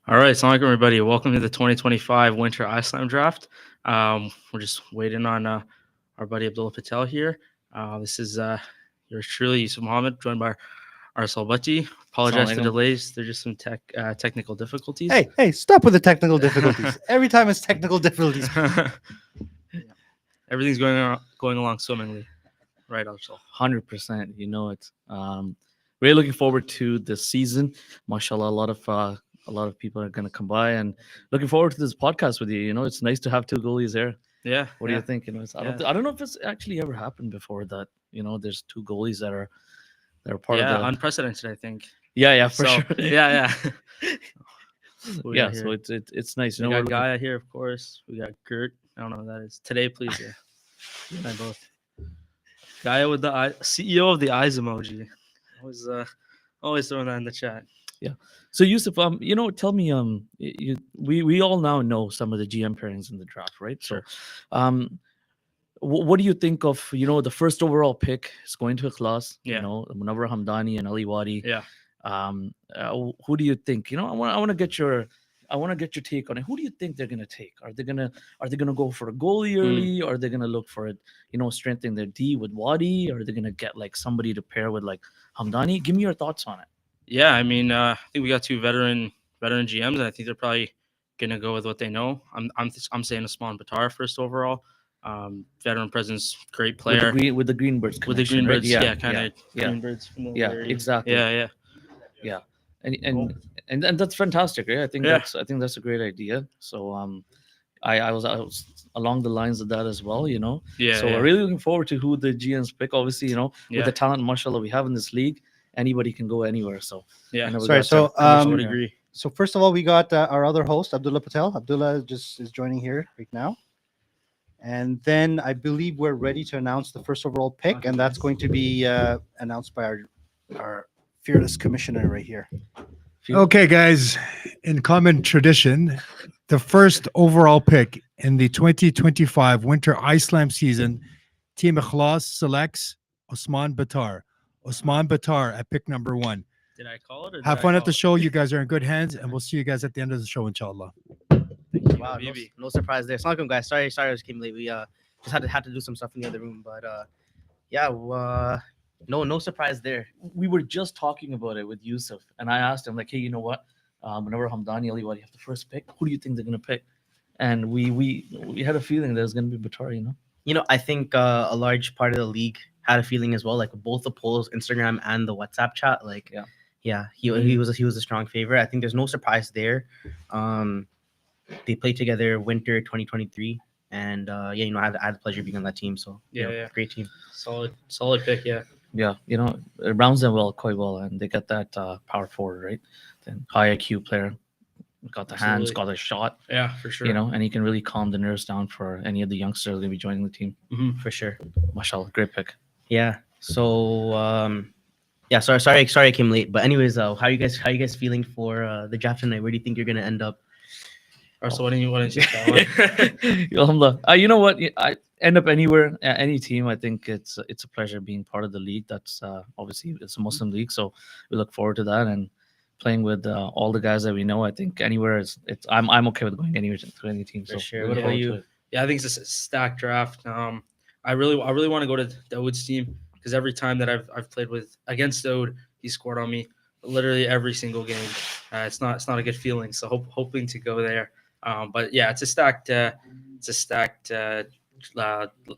All right, assalamu alaikum everybody. Welcome to the 2025 Winter Ice Slam Draft. We're just waiting on our buddy Abdullah Patel here. This is yours truly, Yusuf Mohammed, joined by our Salbati. Apologize for the Assalamualaikum. delays. There's just some technical difficulties. Hey, stop with the technical difficulties. Every time it's technical difficulties. Everything's going along swimmingly, right, Arshal? 100%. It's really looking forward to the season. Mashallah, a lot of people are gonna come by and looking forward to this podcast with you. It's nice to have two goalies there. Yeah. What do you think? I don't know if it's actually ever happened before that. There's two goalies that are part of the unprecedented, I think. yeah for So, sure. Yeah. Yeah, so it's nice. We got Gaia here, of course. We got Gert. I don't know who that is. Today, please. Yeah. You and I both. Gaia with the CEO of the eyes emoji. Always throwing that in the chat. Yeah. So Yusuf, tell me, we all now know some of the GM pairings in the draft, right? Sure. So, what do you think of the first overall pick is going to a class? Yeah. Munawar Hamdani and Ali Wadi. Yeah. Who do you think? I want to get your take on it. Who do you think they're gonna take? Are they gonna go for a goalie early? Or are they gonna look for it? Strengthening their D with Wadi? Or are they gonna get like somebody to pair with like Hamdani? Give me your thoughts on it. Yeah, I mean, I think we got two veteran GMs, and I think they're probably gonna go with what they know. I'm saying Osman Batar first overall. Veteran presence, great player with the Greenbirds. With the Greenbirds, right? yeah, kind of Greenbirds. Yeah, exactly. Yeah. And that's fantastic, right? I think that's a great idea. So I was along the lines of that as well, Yeah. So we're really looking forward to who the GMs pick. Obviously, with the talent, mashallah, we have in this league, anybody can go anywhere. So yeah. Sorry. I would agree. So first of all, we got our other host, Abdullah Patel. Abdullah just is joining here right now. And then I believe we're ready to announce the first overall pick, and that's going to be announced by our fearless commissioner right here. Okay, guys, in common tradition, the first overall pick in the 2025 Winter Ice Slam season, Team Ikhlas selects Osman Batar. Osman Batar at pick number 1. Did I call it? Have fun at the show. You guys are in good hands, and we'll see you guys at the end of the show, inshallah. Wow, no surprise there. Assalamualaikum, guys. Sorry, I just came late. We just had to do some stuff in the other room, but no surprise there. We were just talking about it with Yusuf, and I asked him like, hey, you know what? Whenever Hamdani Ali Wadi have the first pick, who do you think they're gonna pick? And we had a feeling that it was gonna be Batar. I think a large part of the league had a feeling as well. Like both the polls, Instagram and the WhatsApp chat. Like he was a strong favorite. I think there's no surprise there. They played together winter 2023, and I had the pleasure of being on that team. So great team. Solid pick. Yeah, it rounds them quite well, and they got that power forward, right? Then high IQ player, got the hands, got a shot. Yeah, for sure. And he can really calm the nerves down for any of the youngsters going to be joining the team. For sure. Mashallah, great pick. Yeah. So sorry I came late, but anyways, how are you guys feeling for the draft tonight? Where do you think you're gonna end up? So why don't you start? Alhamdulillah. You know what? I end up anywhere, any team. I think it's a pleasure being part of the league. That's obviously it's a Muslim league, so we look forward to that and playing with all the guys that we know. I think anywhere I'm okay with going anywhere to any team. For so sure. What about you? Yeah, I think it's a stacked draft. I really want to go to Dawood's team because every time that I've played against Dawood, he scored on me literally every single game. It's not a good feeling. So hoping to go there. But yeah, it's a stacked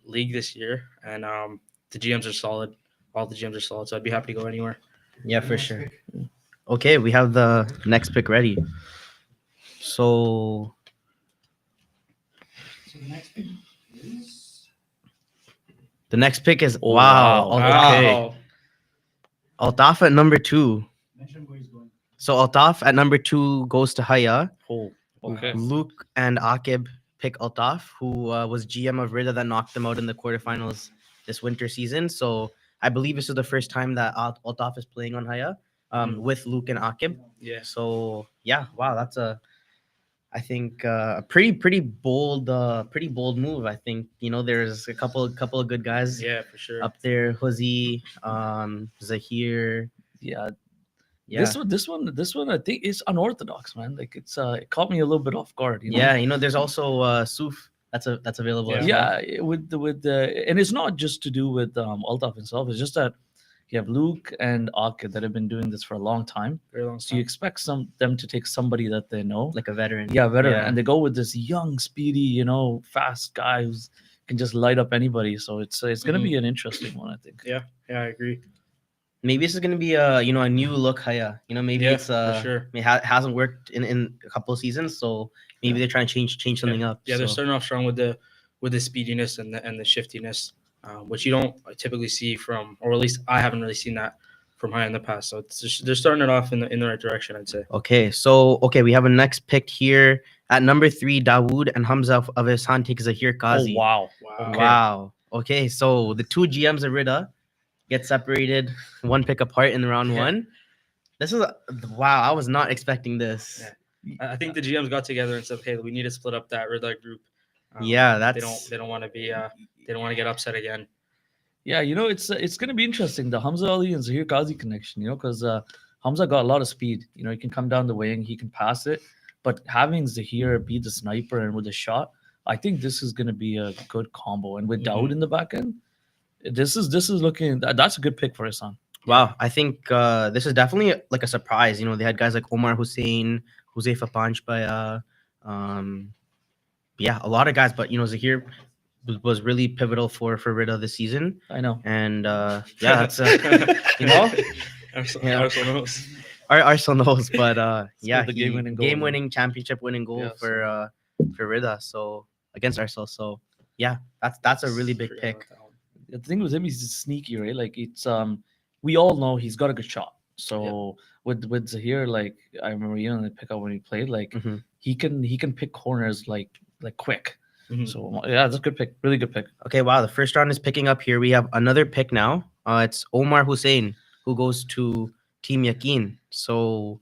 league this year, and the GMs are solid. All the GMs are solid, so I'd be happy to go anywhere. Yeah, for sure. Okay, we have the next pick ready. So the next pick is wow. Okay. Altaf at number 2. So Altaf at number 2 goes to Haya. Oh, okay. Luke and Akib pick Altaf, who was GM of Rida that knocked them out in the quarterfinals this winter season. So I believe this is the first time that Altaf is playing on Haya with Luke and Akib. Yeah. So wow, that's I think a pretty bold move. I think there's a couple of good guys. Yeah, for sure. Up there, Huzi, Zahir. Yeah, Yeah. This one, I think is unorthodox, man. Like it caught me a little bit off guard. You know? Yeah, there's also Suf that's available as well. Yeah, with the and it's not just to do with Altaf himself. It's just that you have Luke and Akid that have been doing this for a long time. Very long So you time. expect them to take somebody that they know, Like a veteran. yeah, veteran, Yeah. and they go with this young, speedy, fast guy who can just light up anybody. So it's going to be an interesting one, I think. Yeah, I agree. Maybe this is gonna be a a new look Haya. Maybe Yeah, it's for sure. it hasn't worked in a couple of seasons, so maybe they're trying to change something up. Yeah, they're so. starting off strong with the speediness and the shiftiness, which you don't typically see from, or at least I haven't really seen that from high in the past. So they're starting it off in the right direction, I'd say. Okay, we have a next pick here at number 3. Dawood and Hamza of Ihsan take Zahir Qazi. Oh wow! Wow. Wow. Okay, so the two GMs of Rida get separated, one pick apart in round Yeah. 1. This is wow. I was not expecting this. Yeah. I think the GMs got together and said, "Hey, we need to split up that Red Light group." Yeah, they don't want to be they don't want to get upset again. Yeah, it's going to be interesting, the Hamza Ali and Zahir Qazi connection. Because Hamza got a lot of speed. He can come down the wing, he can pass it, but having Zahir be the sniper and with a shot, I think this is going to be a good combo. And with Dawood in the back end, this is looking that's a good pick for Ihsan. Wow, I think this is definitely like a surprise. They had guys like Omar Hussein, Huzaifa Panchbaya, yeah, a lot of guys, but Zahir was really pivotal for Rida this season, I know. and yeah, that's Arsenal knows. Arsenal knows, but yeah, the game-winning goal. game-winning, championship-winning goal Yeah, for Rida, so against Arsenal. So yeah, that's a really big pick. The thing with him, he's sneaky, right? Like it's we all know he's got a good shot. So with Zahir, like I remember in the pickup when he played, like Mhm. he can pick corners like quick. Mhm. So yeah, that's a good pick, really good pick. Okay, wow, the first round is picking up here. We have another pick now. It's Omar Hussein who goes to Team Yaqeen. So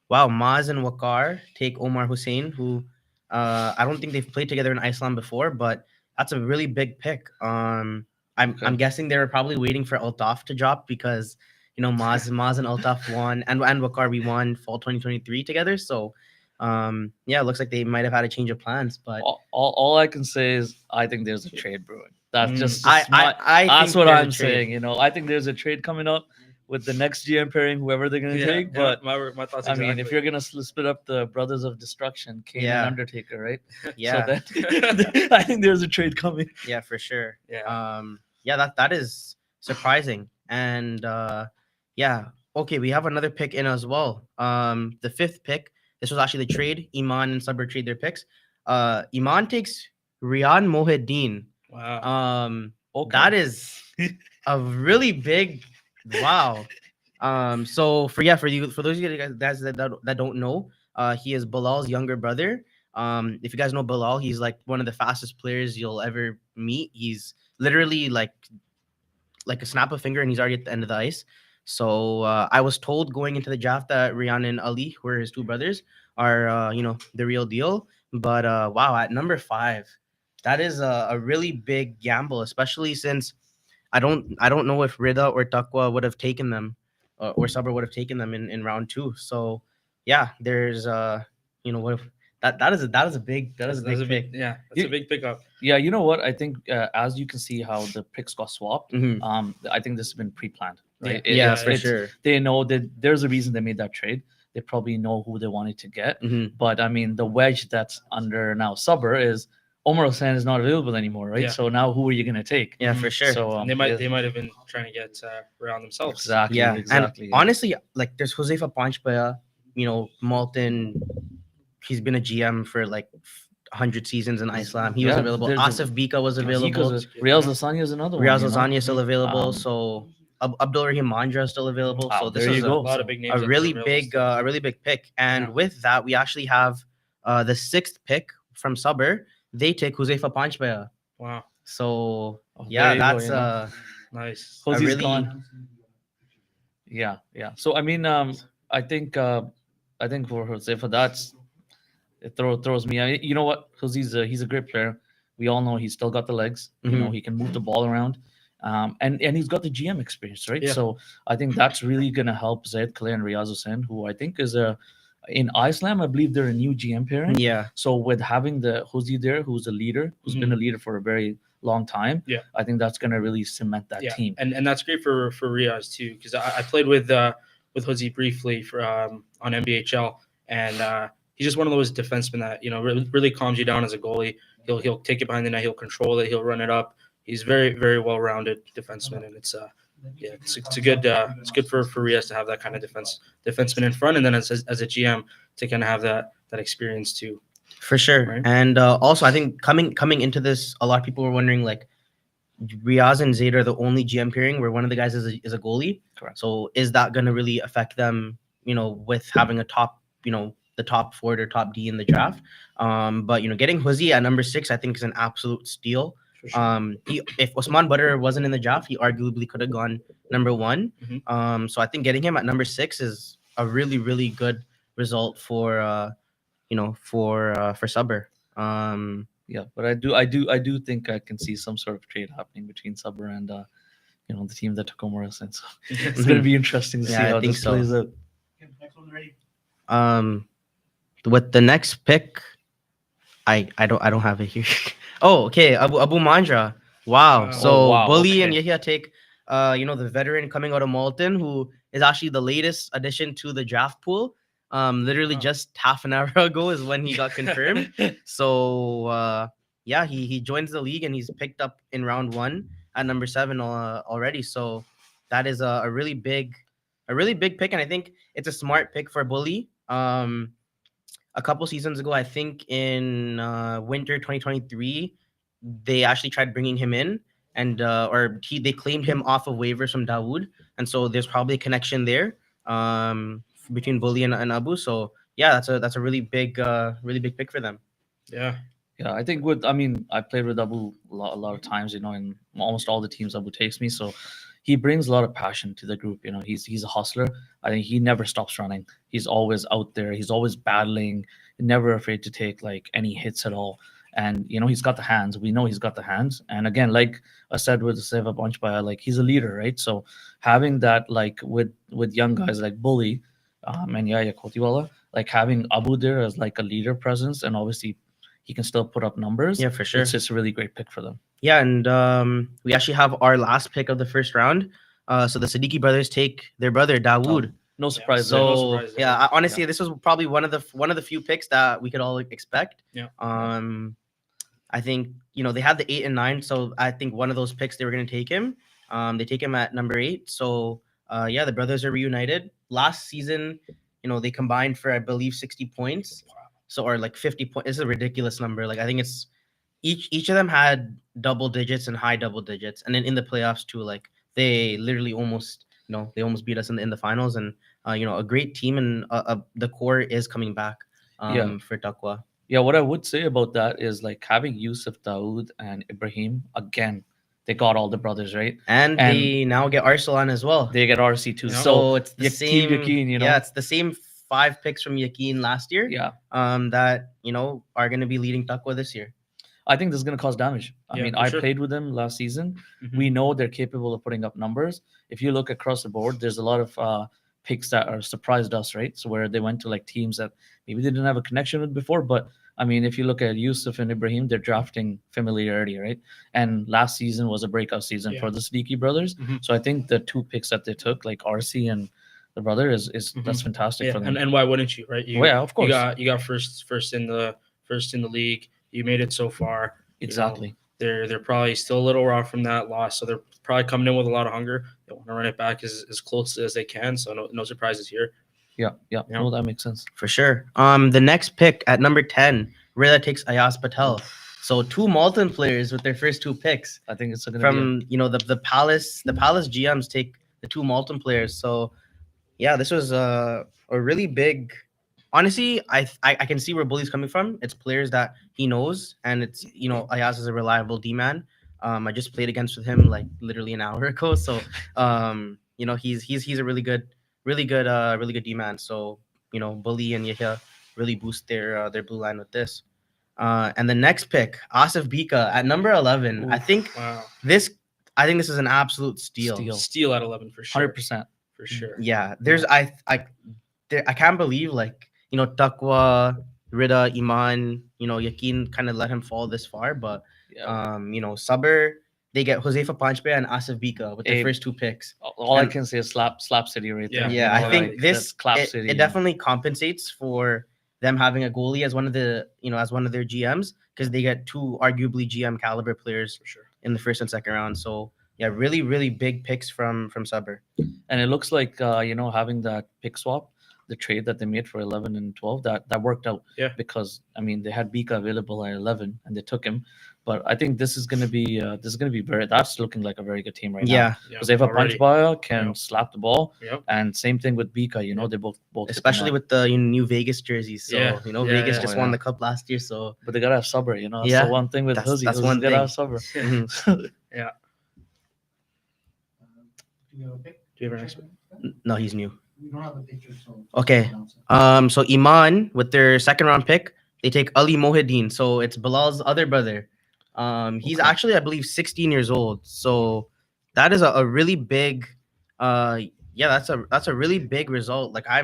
wow, Maz and Waqar take Omar Hussein, who I don't think they've played together in Iceland before, but that's a really big pick. I'm guessing they were probably waiting for Altaf to drop because Maz and Altaf won and Waqar we won fall 2023 together. So yeah, it looks like they might have had a change of plans, but All I can say is I think there's a trade brewing. That's just I that's think what there's a I'm trade. saying. I think there's a trade coming up with the next GM pairing, whoever they're gonna take. But my thoughts. I mean, if exactly. you're gonna split up the Brothers of Destruction, Kane Yeah. and Undertaker, right? Yeah, So that, I think there's a trade coming. yeah, for sure. Yeah. Yeah, that is surprising. And yeah, okay, we have another pick in as well. The 5th pick. This was actually the trade. Iman and Sabr trade their picks. Iman takes Rian Mohiddin. Wow. Okay. That is a really big wow. So for those of you guys that don't know, he is Bilal's younger brother. If you guys know Bilal, he's like one of the fastest players you'll ever meet. He's literally like a snap of finger and he's already at the end of the ice. So I was told going into the draft that Rian and Ali, who are his two brothers, are the real deal. But wow, at number 5, that is a really big gamble, especially since I don't know if Rida or Taqwa would have taken them, or Sabr would have taken them in round 2. So yeah, there's what if that is a big pick. Yeah, that's a big pickup. Yeah, you know what? I think as you can see how the picks got swapped, Mhm. I think this has been pre-planned. Right? Yeah, It's- for it's- sure. They know that there's a reason they made that trade. They probably know who they wanted to get. Mhm. But I mean, the wedge that's under now Sabr is Omar Hussein is not available anymore, right? Yeah. So now who are you gonna take? Yeah, for sure. So And they might have been trying to get around themselves. exactly. Yeah, exactly. and honestly, like there's Huzaifa Panchbaya, Malton. He's been a GM for like 100 seasons in Iceland. He was Yeah, available. there's Asif Bika was available. Riaz Lasagna is another Riaz one. Lasagna is still available. Um, So Abdul Rahim Mandra is still available. Wow, So this there is you A go. lot of big names. a that really are big available a really big pick. And Yeah. with that, we actually have the 6th pick from Sabr. They take Huzaifa Panchbaya. still. Wow, So Oh, yeah, there you go, that's nice. Josie's really- gone. Yeah. So I mean, I think for Jose, for that's it throws me. You know what? Because he's a great player. We all know he's still got the legs. You know, Mhm. he can move the ball around. And he's got the GM experience, right? Yeah. So I think that's really gonna help Zed Clay and Riaz Hussein, who I think is a in Iceland, I believe they're a new GM pairing. Yeah. So with having the Jose there, who's a leader, who's been a leader for a very long time, Yeah. I think that's gonna really cement that team. And that's great for Riaz too, because I played with Jose briefly for on NBHL, and he's just one of those defensemen that really calms you down as a goalie. He'll take it behind the net, he'll control it, he'll run it up. He's very very well rounded defenseman, and it's a good it's good for Riaz to have that kind of defenseman in front, and then as a GM to kind of have that experience too. For sure. Right. And also, I think coming into this, a lot of people were wondering, like, Riaz and Zayd are the only GM pairing where one of the guys is a goalie. Correct. So is that going to really affect them, with having a top, the top forward or top D in the draft? But, getting Jose at number 6, I think, is an absolute steal. For sure. If Osman Butter wasn't in the draft, he arguably could have gone number 1. Mhm. So I think getting him at number 6 is a really, really good result for Subber. Yeah, but I do think I can see some sort of trade happening between Subber and the team that took Morrison. So it's gonna be interesting to see Yeah, I how think this so. plays out. With the next pick, I don't have it here. Oh, okay, Abu Mandra. Wow. Wow. So Oh, wow, Bully and okay. Yahya take the veteran coming out of Malton, who is actually the latest addition to the draft pool. Literally Wow. just half an hour ago is when he got confirmed. So yeah, he joins the league and he's picked up in round 1 at number 7 already. So that is a really big pick, and I think it's a smart pick for Bully. A couple seasons ago, I think in winter 2023, they actually tried bringing him in, and they claimed him off of waivers from Dawood, and so there's probably a connection there between Bully and Abu. So yeah, that's a really big pick for them. Yeah. Yeah, I think I played with Abu a lot of times, in almost all the teams Abu takes me. So he brings a lot of passion to the group. He's a hustler. I think he never stops running. He's always out there. He's always battling, never afraid to take like any hits at all. And he's got the hands. We know he's got the hands. And again, like I said with the Seva Bunch by, like, he's a leader, right? So having that, like, with young guys like Bully, and Yaya Kotiwala, like having Abu there as like a leader presence, and obviously he can still put up numbers. Yeah, for sure. It's just a really great pick for them. Yeah, and we actually have our last pick of the first round. So the Siddiqui brothers take their brother Dawood. No surprise. so- there. no So surprise there. yeah, honestly, this was probably one of the few picks that we could all expect. Yeah. I think they had the 8 and 9, so I think one of those picks they were going to take him. They take him at number 8. So yeah, the brothers are reunited. Last season, they combined for, I believe, 60 points. So, or like 50 points. It's a ridiculous number. Like, I think it's each of them had double digits and high double digits, and then in the playoffs too. Like, they literally almost beat us in the finals, and a great team, and the core is coming back for Taqwa. Yeah, what I would say about that is, like, having Yusuf, Dawood, and Ibrahim again. They got all the brothers, right? And they now get Arsalan as well. They get RC too. Yeah. So it's the Team same. Yakin, Yeah, it's the same 5 picks from Yakin last year. Yeah, That are going to be leading Taqwa this year. I think this is going to cause damage. Yeah, for I sure. played with them last season. Mhm. We know they're capable of putting up numbers. If you look across the board, there's a lot of picks that are surprised us, right? So where they went to like teams that maybe they didn't have a connection with before. But I mean, if you look at Yusuf and Ibrahim, they're drafting familiarity, right? And last season was a breakout season Yeah. for the Siddiqui brothers. Mhm. So I think the 2 picks that they took, like RC and the brother, is Mhm. that's fantastic Yeah, for them. and why wouldn't you, right? Well, yeah, of course. You got first in the league. You made it so far. Exactly. They're probably still a little raw from that loss, so they're probably coming in with a lot of hunger. They want to run it back as close as they can. So no surprises here. Yeah. Yeah. No, that makes sense. For sure. The next pick at number 10, Rilla takes Ayaz Patel. So 2 Malton players with their first 2 picks. I think it's going to be From the Palace GMs take the 2 Malton players. So yeah, this was a really big. Honestly, I can see where Bully's coming from. It's players that he knows, and it's Ayaz is a reliable D man. I just played against with him like literally an hour ago. So he's a really good D man. So Bully and Yahya really boost their blue line with this. And the next pick, Asif Bika at number 11. I Oof. think Wow. this I think this is an absolute steal. Steal at 11 for sure. 100%. For sure. Yeah, I can't believe Takwa, Rida, Iman, Yakin kind of let him fall this far, but Yeah. Saber, they get Josefa Panchpe and Asif Bika with their Hey, first 2 picks. All I And- can say is slap city right there. Yeah, Yeah, I think like, this that's clap it, city. it definitely compensates for them having a goalie as one of the as one of their GMs, because they get 2 arguably GM caliber players For sure. in the first and second round. So yeah, really really big picks from Saber. And it looks like having that pick swap, the trade that they made for 11 and 12, that worked out. Yeah. Because I mean they had Bika available at 11 and they took him. But I think this is gonna be that's looking like a very good team right now. Yeah, Yeah, Because Eva already. Punchbaya can Yep. slap the ball, Yep. and same thing with Bika. They both hit the especially net. with the new Vegas jerseys. So Yeah, yeah, Vegas yeah. just Oh, won yeah. the cup last year. So But they gotta have Sabr. That's Yeah, the one thing with that's- Huzi. that's Huzi's one gotta thing. have Sabr. mhm. Do you have our next one? No, he's new. We don't have a picture, so Okay. So Iman with their second round pick, they take Ali Mohideen. So it's Bilal's other brother. He's Okay. actually, I believe, 16 years old. So that is a really big, that's a really big result. Like I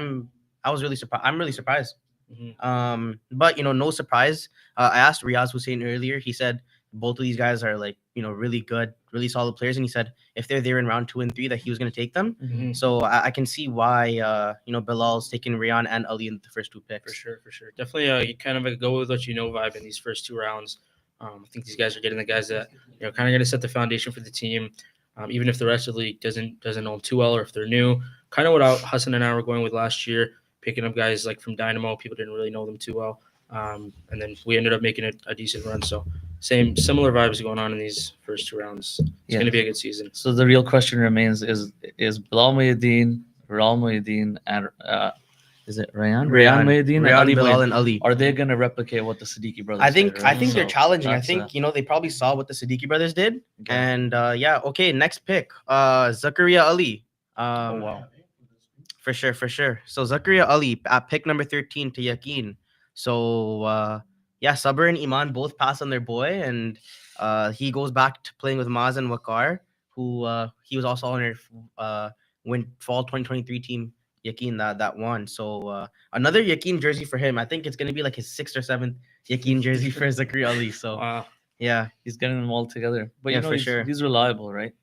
was really surprised. I'm really surprised. Mhm. But no surprise. I asked Riaz Hussein earlier. He said both of these guys are really good, really solid players, and he said if they're there in round 2 and 3 that he was going to take them. Mhm. So I can see why Bilal's taking Rian and Ali in the first 2 picks. For sure. Definitely kind of a go with what you know vibe in these first 2 rounds. I think these guys are getting the guys that kind of going to set the foundation for the team. Even if the rest of the league doesn't know them too well, or if they're new, kind of what Hassan and I were going with last year, picking up guys like from Dynamo. People didn't really know them too well, and then we ended up making a decent run. So similar vibes going on in these first 2 rounds. It's Yeah. going to be a good season. So the real question remains: is Bilal Mohideen, Ral Mohideen, and is it Rayan Mohideen, and Rian, Ali Bilal, Mohideen, and Ali. are they going to replicate what the Siddiqui brothers? I think did, I right? think they're So challenging. I that's, think they probably saw what the Siddiqui brothers did, okay. and okay, next pick, Zakaria Ali. Oh wow. For sure. So Zakaria Ali at pick number 13 to Yakin. So Sabr and Iman both pass on their boy, and he goes back to playing with Maz and Wakar, who he was also on their fall 2023 team. Yakin that won. So another Yakin jersey for him. I think it's gonna be like his 6th or 7th Yakin jersey for Zakaria Ali. So Wow. yeah. He's getting them all together. But Yeah, for he's, sure. he's reliable, right?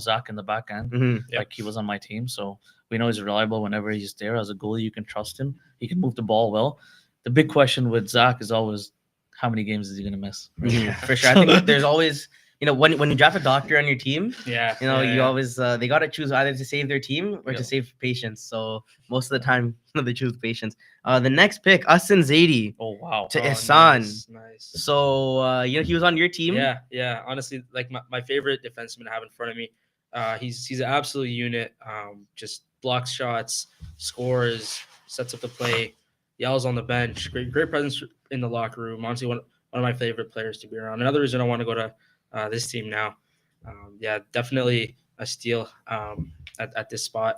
Zach in the back end. Mhm. Yep. Like he was on my team, so we know he's reliable whenever he's there. As a goalie, you can trust him. He can move the ball well. The big question with Zach is always how many games is he gonna miss? Mhm, for sure. I think there's always when you draft a doctor on your team, Yeah. you always they gotta choose either to save their team or Yeah. to save patience. So most of the time they choose patience. The next pick, Asin Zaidi Oh wow. to Ihsan. Nice. So he was on your team. Yeah. Honestly, like my favorite defenseman I have in front of me. He's an absolute unit. Just blocks shots, scores, sets up the play, yells on the bench. Great presence in the locker room. Honestly, one of my favorite players to be around. Another reason I want to go to this team now. Definitely a steal at this spot.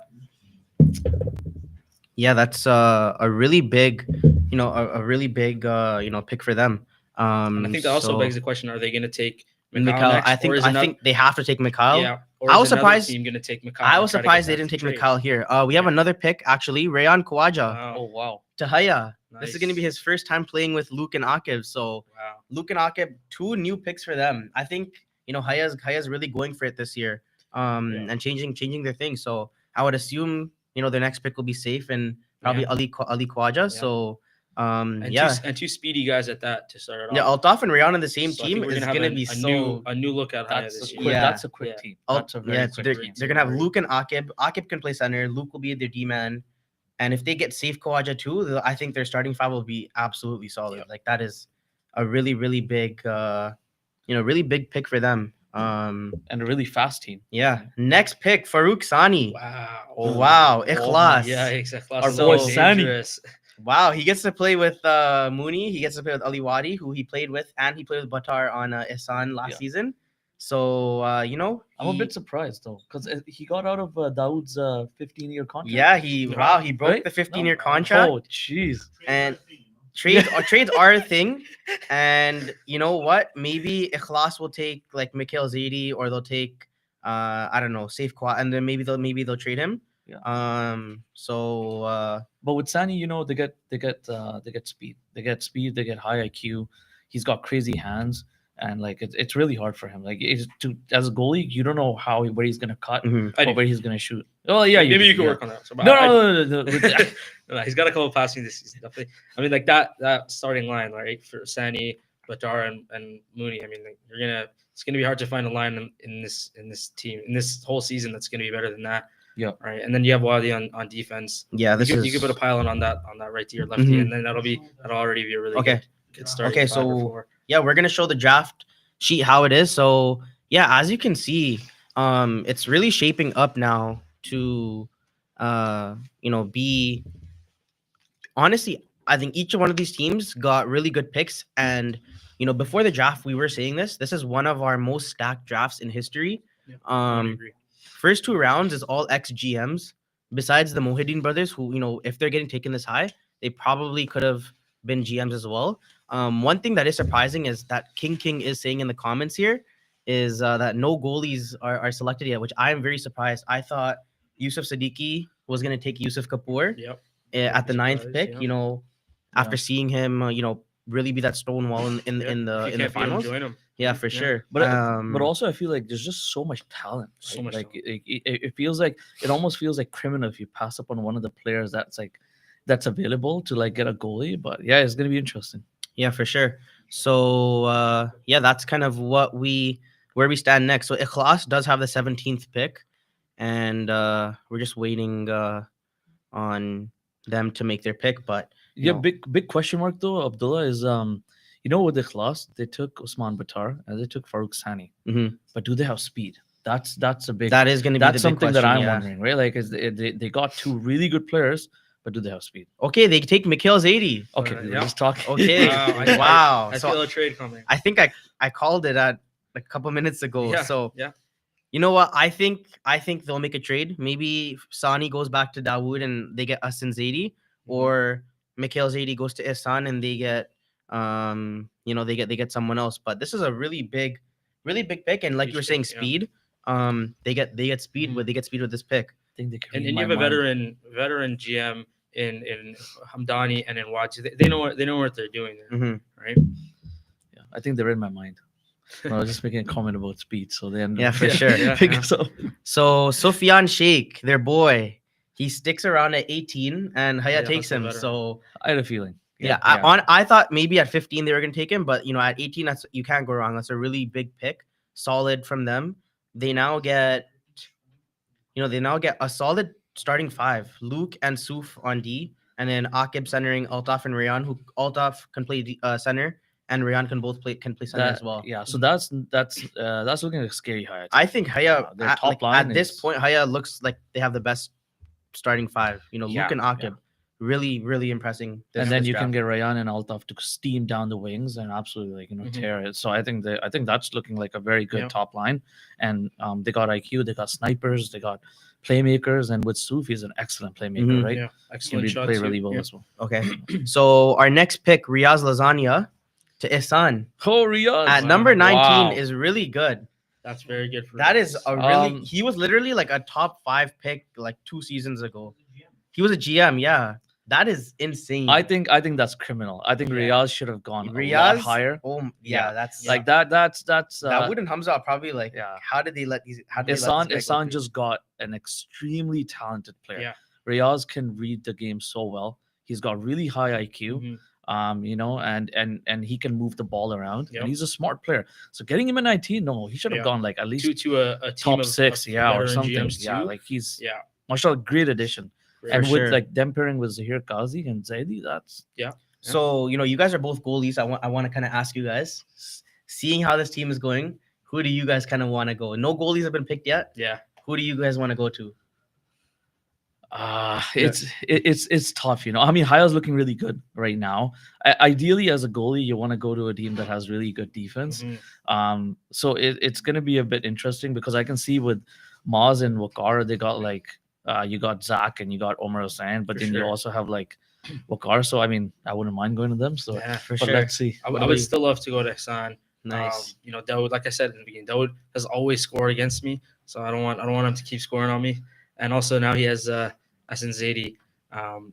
Yeah, that's a really big, a really big pick for them. And I think that also so begs the question: are they going to take Mikhail, next, I or think is I another- think they have to take Mikhail. Yeah. Or I is was another surprised- team going to take Mikhail I and was try to surprised get they that didn't take trade? Mikhail here. We have Yeah. another pick actually, Rayan Khawaja Wow. Oh wow. to Haya. This is going to be Nice. his first time playing with Luke and Akib. So Wow. Luke and Akib, 2 new picks for them. I think Haya's really going for it this year, and changing their thing. So I would assume their next pick will be safe and probably Ali Khawaja. Yeah. So And two speedy guys at that to start it off. yeah, Altaf and Rayan on the same So I think team we're is gonna have going to be a new look at Haya That's this a year. quick. Yeah. That's a quick Yeah. team. Al- That's a very yeah, quick they're, team. they're gonna have Luke and Akib. Akib can play center. Luke will be their D man, and if they get safe Khawaja too, I think their starting five will be absolutely solid. Yep. Like that is a really really big, really big pick for them. And a really fast team. Yeah. Next pick, Farouk Sani. Wow. Wow, Ikhlas. Yeah, exactly. Our So boy Sani. dangerous. Wow, he gets to play with Mooney. He gets to play with Ali Wadi, who he played with, and he played with Batar on Ihsan last Yeah. season. So I'm a he- bit surprised though, because he got out of Dawood's 15-year contract. yeah, he broke Right? the 15-year No. contract. Oh jeez. And trades are a thing, and you know what? Maybe Ikhlas will take like Mikhail Zaidi, or they'll take I don't know, safe quad, and then maybe they'll trade him. Yeah. But with Sani, they get speed. They get speed. They get high IQ. He's got crazy hands, and like it's really hard for him. Like as a goalie, you don't know where he's gonna cut Mhm. I or do. where he's gonna shoot. Oh yeah, Maybe you do, can yeah. work on that. So, but No, I- no, no, no, no. no, he's got a couple passing this season, definitely. I mean, like that starting line, right, for Sani, Batar, and Mooney. I mean, like, it's gonna be hard to find a line in this team in this whole season that's gonna be better than that. Yeah. Right, and then you have Wadi on defense. Yeah, You could put a pile on that righty or lefty, Mhm. and then that'll already be a really Okay. good starting Okay, 5 or so 4. yeah, we're gonna show the draft sheet how it is. So yeah, as you can see, it's really shaping up now to be honestly, I think each one of these teams got really good picks. And before the draft, we were saying this is one of our most stacked drafts in history. Yeah, I Um agree. First 2 rounds is all ex GMs, besides the Mohideen brothers, who, if they're getting taken this high, they probably could have been GMs as well. One thing that is surprising is that King is saying in the comments here is that no goalies are selected yet, which I am very surprised. I thought Yusuf Siddiqui was going to take Yusuf Kapoor Yep. at the 9th Surprised, pick, yeah. after seeing him, really be that stone wall in Yeah, in the if you in the can't beat him, finals. join him. Yeah, for Yeah. sure. But also I feel like there's just so much talent. So right? much like talent. it feels like it almost feels like criminal if you pass up on one of the players that's available to like get a goalie. But yeah, it's gonna be interesting. Yeah, for sure. So yeah, that's kind of where we stand next. So Ikhlas does have the 17th pick, and we're just waiting on them to make their pick. But Yeah, big question mark though, Abdullah, is with the class they took Usman Batar and they took Farouk Sani, Mhm. but do they have speed? That's a big. that is going to be That's the big something that question, I'm yeah. wondering, right? Like, is they got 2 really good players, but do they have speed? Okay, they take Mikhail's 80. Okay, yeah. we're just talking. Okay, Wow, wow. I So feel a trade coming. I think I called it at a couple minutes ago. Yeah, So yeah. you know what? I think they'll make a trade. Maybe Sani goes back to Dawood and they get Asin's 80, or Mikhail's 80 goes to Ihsan and they get they get someone else. But this is a really big pick. And like Huge you were saying, pick, yeah. speed. They get speed with this pick. I think they can And read you my have a mind. veteran GM in Hamdani and in Wadi. They know what they're doing there, Mhm. right? Yeah, I think they read my mind. No, I was just making a comment about speed, so they ended Yeah, up for sure. Yeah, picking yeah. so- So Sufyan Sheikh, their boy, he sticks around at 18 and Haya Yeah, takes that's a him. veteran. So I had a feeling. yeah, I thought maybe at 15 they were gonna take him, but at 18, you can't go wrong. That's a really big pick, solid from them. They now get a solid starting 5: Luke and Suf on D, and then Akib centering Altaf and Rayan, who Altaf can play center, and Rayan can play center as well. Yeah, so that's looking like a scary hire. I think Haya Their at, top like, line at this is- point, Haya looks like they have the best starting 5. Yeah, Luke and Akib, yeah. really, really impressing. And then you can get get Rayan and Altaf to steam down the wings and absolutely Mhm. tear it. So I think that's looking like a very good Yeah. top line. And they got IQ, they got snipers, they got playmakers, and with Suf, he's an excellent playmaker, Mhm. right? Yeah, He excellent can shot play too. really well Yeah. as well. Okay. So our next pick, Riaz Lasagna to Ihsan Oh, Riyadh. at Wow. number 19 Wow. is really good. That's very good for That is a really Um, he was literally like a top 5 pick like 2 seasons ago. He was a GM, yeah. That is insane. I think that's criminal. I think Yeah. Riyadh should have gone a lot Riyaz higher. Oh yeah, Yeah. that's Like that's Dawood and Hamza are probably like, yeah. how did they let this guy go Ihsan through? just got an extremely talented player. Yeah. Riyaz can read the game so well. He's got really high IQ. Mhm. And he can move the ball around. Yep. And he's a smart player. So getting him at 19, no, he should have Yeah. gone like at least to a team top of 6, of yeah, or veteran something. GMs Yeah, too. like he's Yeah, mashallah, great addition. for And sure. with like them pairing with Zahir Qazi and Zaidi, that's So, you guys are both goalies. I want to kind of ask you guys, seeing how this team is going, who do you guys kind of want to go? No goalies have been picked yet. yeah. Who do you guys want to go to? it's tough, I mean, Haya's looking really good right now. Ideally, as a goalie, you want to go to a team that has really good defense. Mhm. So it's going to be a bit interesting because I can see with Maz and Wakar, they got like you got Zach and you got Omar Hussain, but For then you sure. also have like Wakar. So I mean, I wouldn't mind going to them. So Yeah, For but sure. let's see. I would still love to go to Hassan Nice. Dawood, like I said in the beginning, Dawood has always scored against me, so I don't want him to keep scoring on me. And also now he has Asin Zaidi.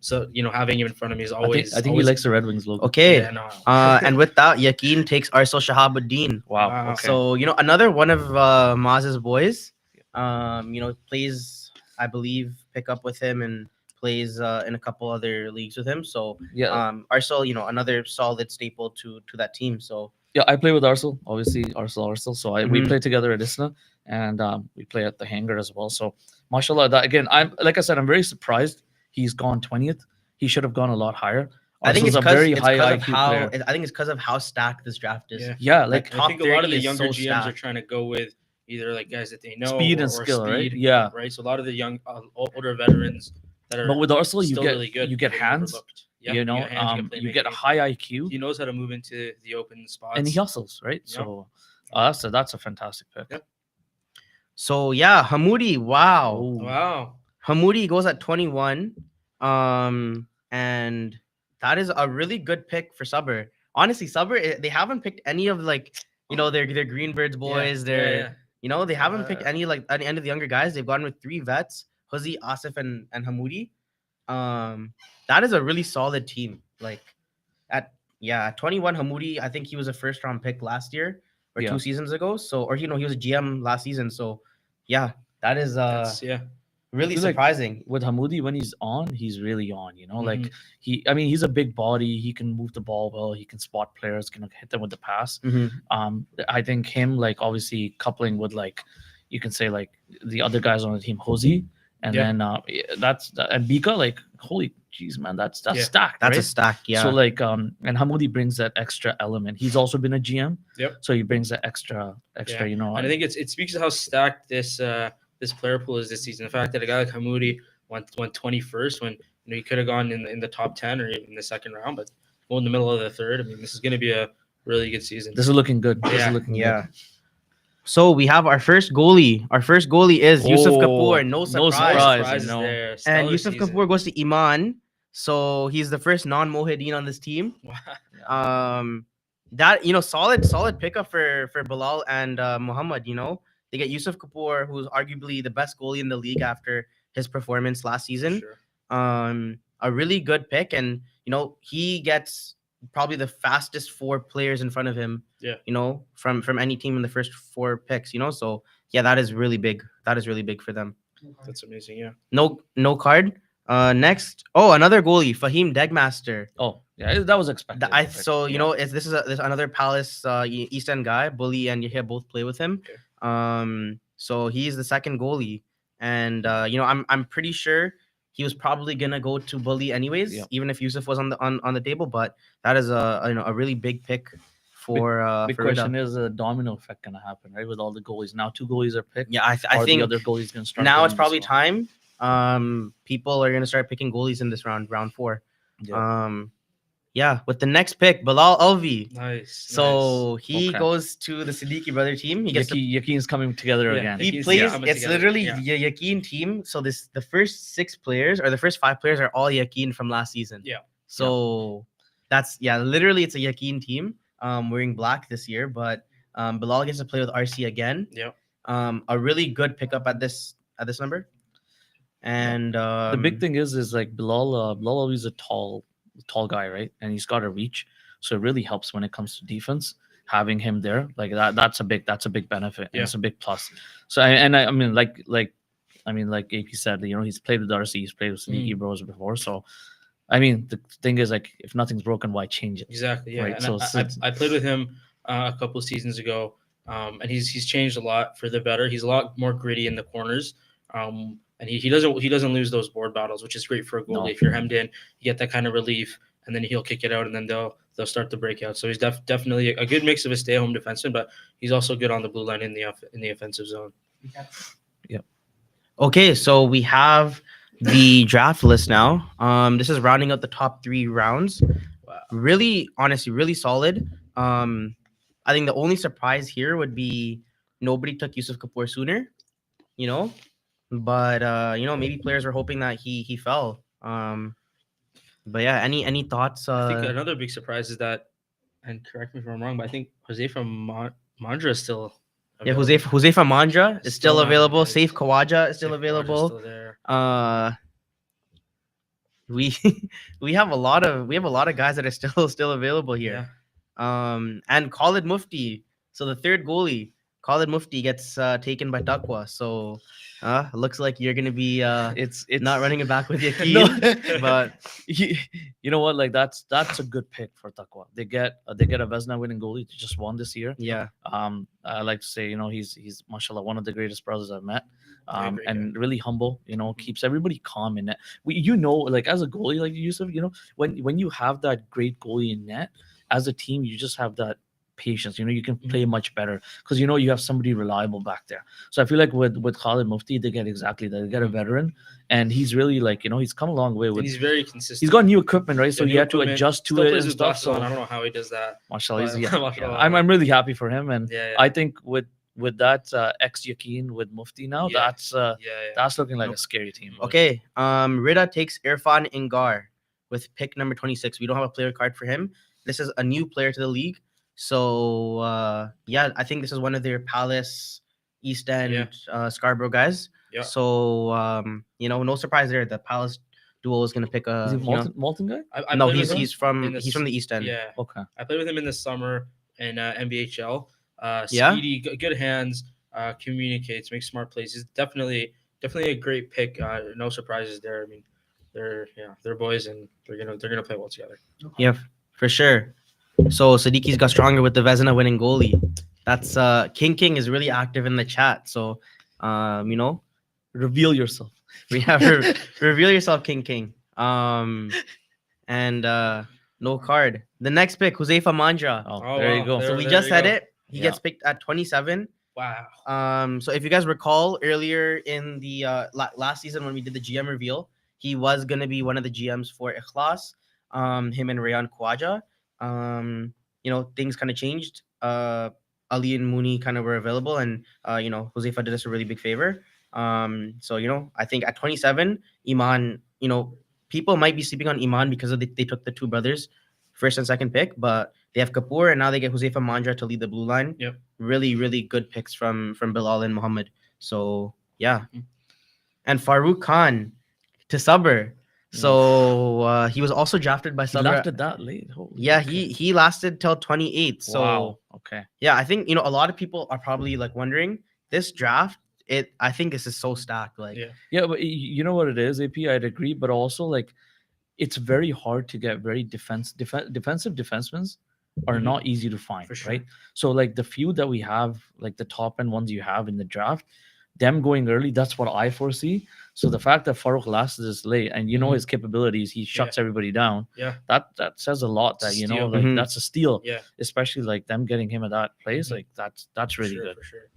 So having him in front of me is always. I think he always, likes the Red Wings logo. Okay. Yeah, no. And with that, Yakin takes Arsel Shahabuddin. Wow. Wow. Okay. So another one of Maz's boys. Plays, I believe, pick up with him and plays in a couple other leagues with him. So yeah. Arsel, another solid staple to that team. So Yeah, I play with Arsenal, obviously Arsenal. So we Mhm. play together at Isna, and we play at the hangar as well. So, mashallah, that again, I'm like I said, I'm very surprised he's gone 20th. He should have gone a lot higher. I think Arsenal's it's a very because high of IQ how player. I think it's because of how stacked this draft is. Yeah. Yeah, Like, I top think a lot of 30 the is younger so GMs are stacked. trying to go with either like guys that they know speed or, and or skill, right? speed, Yeah, right. So a lot of the young, older veterans that are but with Arsenal, you still get really good, you get getting hands. overlooked. Yeah, You you know, get hands, you get a playmaking. high IQ, He knows how to move into the open spots. and he hustles, right? Yeah. So that's a fantastic pick. Yeah. So yeah, Hamoudi. Wow. Oh, Wow. Hamoudi goes at 21. And that is a really good pick for Subber. Honestly, Subber, they haven't picked any of their Greenbirds boys. They haven't picked any at the end of the younger guys. They've gone with 3 vets, Huzi, Asif, and Hamoudi. That is a really solid team. Like at 21, Hamoudi, I think he was a first round pick last year or Yeah. 2 seasons ago. So he was a GM last season. So yeah, that is That's really feel like surprising. with Hamoudi, when he's on, he's really on. Like Mhm. he's a big body. He can move the ball well. He can spot players. Can hit them with the pass. Mhm. I think him, like, obviously coupling with, like, you can say, like, the other guys on the team, Josie, and Yeah. then and Bika, like, holy jeez, man, that's Yeah. stacked. That's right? a stack, yeah. So, like, and Hamoudi brings that extra element. He's also been a GM. Yep. So he brings that extra. Yeah. You know. And I think it speaks to how stacked this player pool is this season. The fact that a guy like Hamoudi went 21st when he could have gone in the top 10 or even the second round, but go in the middle of the third. I mean, this is going to be a really good season. This is looking good. This Yeah. is looking Yeah. So we have our first goalie. Our first goalie is Yusuf Kapoor. No surprise. surprise. there. And Stellar Yusuf season. Kapoor goes to Iman. So he's the first non-Mohideen on this team. That solid pickup for Bilal and Muhammad. They get Yusuf Kapoor, who's arguably the best goalie in the league after his performance last season. Sure. A really good pick, and he gets probably the fastest 4 players in front of him. Yeah. From any team in the first 4 picks. So yeah, that is really big. That is really big for them. That's amazing. Yeah. No card. Next, another goalie, Fahim Degmaster. Oh, yeah, that was expected. This is another Palace East End guy. Bully and Yahya both play with him. Okay. So he's the second goalie, and I'm pretty sure he was probably gonna go to Bully anyways, Yeah. even if Yusuf was on the table. But that is a really big pick for. Big for question Rida. is a domino effect gonna happen, right? With all the goalies now, 2 goalies are picked. Yeah, I Are think the other goalies gonna start? now it's going probably as well? time. People are gonna start picking goalies in this round 4. Yeah. With the next pick, Bilal Alvi. Nice. So he Okay. goes to the Siddiqui brother team. He gets Yakin's coming together Yeah. again. he Yakin's plays. coming It's together. literally Yeah. Yakin team. So the first 6 players or the first 5 players are all Yakin from last season. Yeah. So that's literally it's a Yakin team. Wearing black this year, but Bilal gets to play with RC again. Yeah. A really good pickup at this number. And The big thing is like Bilal is a tall guy, right? And he's got a reach, so it really helps when it comes to defense. Having him there, like that's a big benefit. And Yeah. it's a big plus. So I mean, like AP said, he's played with RC, he's played with Sneaky Bros before. So I mean, the thing is, like, if nothing's broken, why change it? Exactly. Yeah. Right, And so I played with him a couple of seasons ago, and he's changed a lot for the better. He's a lot more gritty in the corners. And he doesn't lose those board battles, which is great for a goalie. No. If you're hemmed in, you get that kind of relief, and then he'll kick it out, and then they'll start to break out. So he's definitely a good mix of a stay-home defenseman, but he's also good on the blue line in the offensive zone. Yep. Okay, so we have the draft list now. This is rounding out the top 3 rounds. Wow. Really, honestly, really solid. I think the only surprise here would be nobody took Yusuf Kapoor sooner, but maybe players were hoping that he fell. But yeah, any thoughts? I think another big surprise is that and correct me if I'm wrong, but I think Jose from Mandra is still. Yeah, available. Jose from Mandra is It's still still not- available. yeah, Safe Kawaja is still Safe Kawaja's available. Still there. We we have a lot of guys that are still available here. And Khalid Mufti. So the third goalie, Khalid Mufti, gets taken by Takwa. So looks like you're gonna be It's not running it back with no, Yakin, but you know what? Like that's a good pick for Takwa. They get a Vesna winning goalie. They just won this year. yeah, I like to say, he's mashallah one of the greatest brothers I've met. Yeah, great And really humble. Keeps everybody calm in net. Like as a goalie, like Yusuf, when you have that great goalie in net, as a team, you just have that patience. You can play much better because you have somebody reliable back there. So I feel like with Khalid Mufti, they get exactly that. They get a veteran, and he's really like he's come a long way And with. he's very consistent. He's got new equipment, right? So Yeah, he new had to equipment. adjust to Still it plays and with stuff. glasses So on. I don't know how he does that. mashallah, But- yeah. mashallah. I'm really happy for him, and Yeah, I think with that ex Yakin with Mufti now, Yeah. that's yeah. that's looking like a scary team. okay. Rida takes Irfan Ingar with pick number 26. We don't have a player card for him. This is a new player to the league. So yeah, I think this is one of their Palace, East End, Scarborough guys. Yeah. So no surprise there. The Palace duo is gonna pick a. Is he Malton guy? I No, played with him he's from in the East End. Yeah, Okay. I played with him in the summer in NBHL. Yeah? Speedy, good hands, communicates, makes smart plays. He's definitely a great pick. No surprises there. I mean, they're boys and they're gonna play well together. Yeah, for sure. So Sadiqi's got stronger with the Vezina winning goalie. That's King is really active in the chat. So Reveal yourself. we have reveal yourself, King. And no card. The next pick, Josefa Mandra. Oh, Oh, there you wow. go. There- So we there just you said go. it. He Yeah. gets picked at 27. Wow. So if you guys recall earlier in the last season when we did the GM reveal, he was gonna be one of the GMs for Ikhlas. Him and Rayan Khawaja. Things kind of changed. Ali and Mooney kind of were available, and Josefa did us a really big favor. So I think at 27, Iman, people might be sleeping on Iman because they took the two brothers, first and second pick, but they have Kapoor and now they get Josefa Mandra to lead the blue line. Yep. Really, really good picks from Bilal and Muhammad. So yeah. And Farouk Khan to Sabr. So he was also drafted by He Sabr. lasted that late. Holy Yeah, okay. he lasted till 28. So Wow. Okay. yeah, I think a lot of people are probably like wondering this draft. I think this is so stacked. Like Yeah, but you know what it is, AP. I'd agree, but also like it's very hard to get very defensive defensemen are Mhm. not easy to find, For sure. right? So like the few that we have, like the top end ones you have in the draft, them going early, that's what I foresee. So the fact that Farouk lasted this late and Mhm. his capabilities, he shuts everybody down. Yeah. That says a lot. That Steal. like Mhm. that's a steal. Yeah. Especially like them getting him at that place, Mhm. like that's really For sure, good. For sure.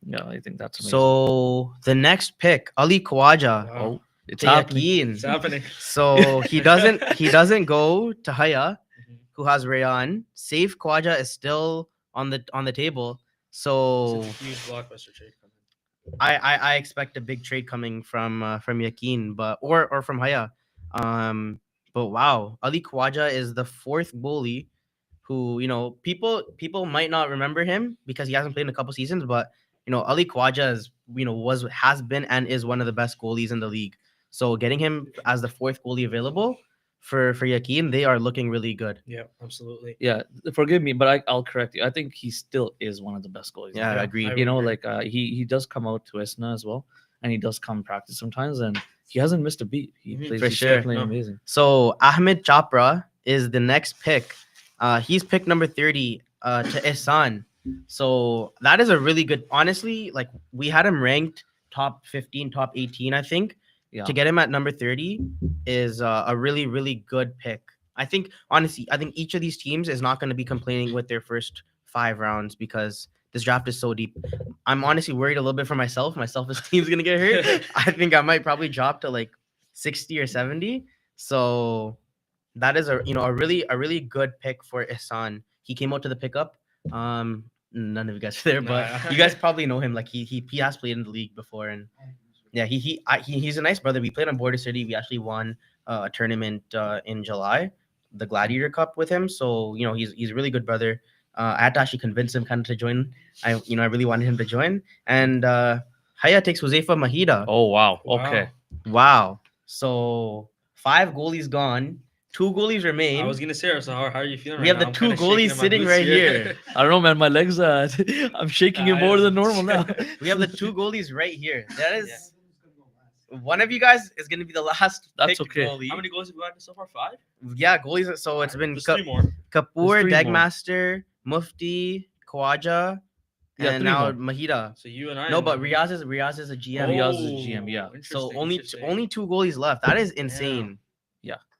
Yeah, I think that's amazing. so. The next pick, Ali Khawaja. Wow. oh, it's to happening. Yakin. It's happening. So he doesn't go to Haya, Mhm. who has Rayan. Safe Khawaja is still on the table. So It's a huge blockbuster trade coming. I expect a big trade coming from Yakin, but or from Haya. But wow, Ali Khawaja is the fourth goalie who people might not remember him because he hasn't played in a couple seasons, but Ali Khawaja is has been and is one of the best goalies in the league. So getting him as the fourth goalie available for Yakin, they are looking really good. Yeah, absolutely. Yeah, forgive me, but I'll correct you. I think he still is one of the best goalies. in Yeah, the I league. agree. I You know, agree. like he does come out to Isna as well, and he does come practice sometimes, and he hasn't missed a beat. He Mhm. plays For he's still sure. playing No. amazing. So Ahmed Chapra is the next pick. He's pick number 30 to Ihsan. So that is a really good. Honestly, like we had him ranked top 15, top 18, I think. Yeah, To get him at number 30 is a really, really good pick. I think each of these teams is not going to be complaining with their first 5 rounds because this draft is so deep. I'm honestly worried a little bit for myself. My self-esteem is going to get hurt. I think I might probably drop to like 60 or 70. So that is a really good pick for Ihsan. He came out to the pickup. None of you guys are there, but Nah. you guys probably know him. Like he has played in the league before, and yeah, he's a nice brother. We played on Border City. We actually won a tournament in July. the Gladiator Cup with him. So he's a really good brother. I had to actually convince him kind of to join. I really wanted him to join. And Haya takes Josefa Mahida. Oh wow. Wow. Okay. Wow. So 5 goalies gone, 2 goalies remain. I was gonna say, so how are you feeling? We right have the now? I'm 2 kinda shaking goalies in my sitting boots right here. I don't know, man. My legs I'm shaking it I more know. than normal now. We have the 2 goalies right here. That is one of you guys is gonna be the last That's picked okay. goalie. How many goals have we gotten so far? 5. Yeah, goalies. So it's been There's 3 more. Kapoor, There's 3 more. Degmaster, Mufti, Khawaja, Yeah, and 3 now more. Mahida. So you and I. No, and but then- Riaz is a GM. Riaz is a GM, yeah. So Interesting, only interesting. only 2 goalies left. That is insane.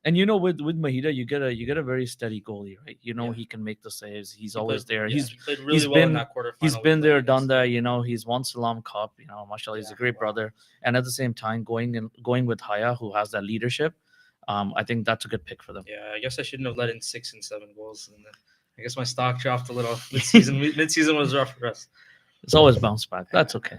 And with Mahida, you get a very steady goalie, right? Yeah. He can make the saves. He's He always played- there. yeah, He's he played really well in been- that quarterfinal. he's with been there, against done that. the- He's won Salam Cup. Mashallah, he's a Yeah, great wow. brother. And at the same time, going with Haya, who has that leadership, I think that's a good pick for them. Yeah, I guess I shouldn't have let in 6 and 7 goals. And then I guess my stock dropped a little mid-season. Mid-season was rough for us. It's always bounce back. That's okay.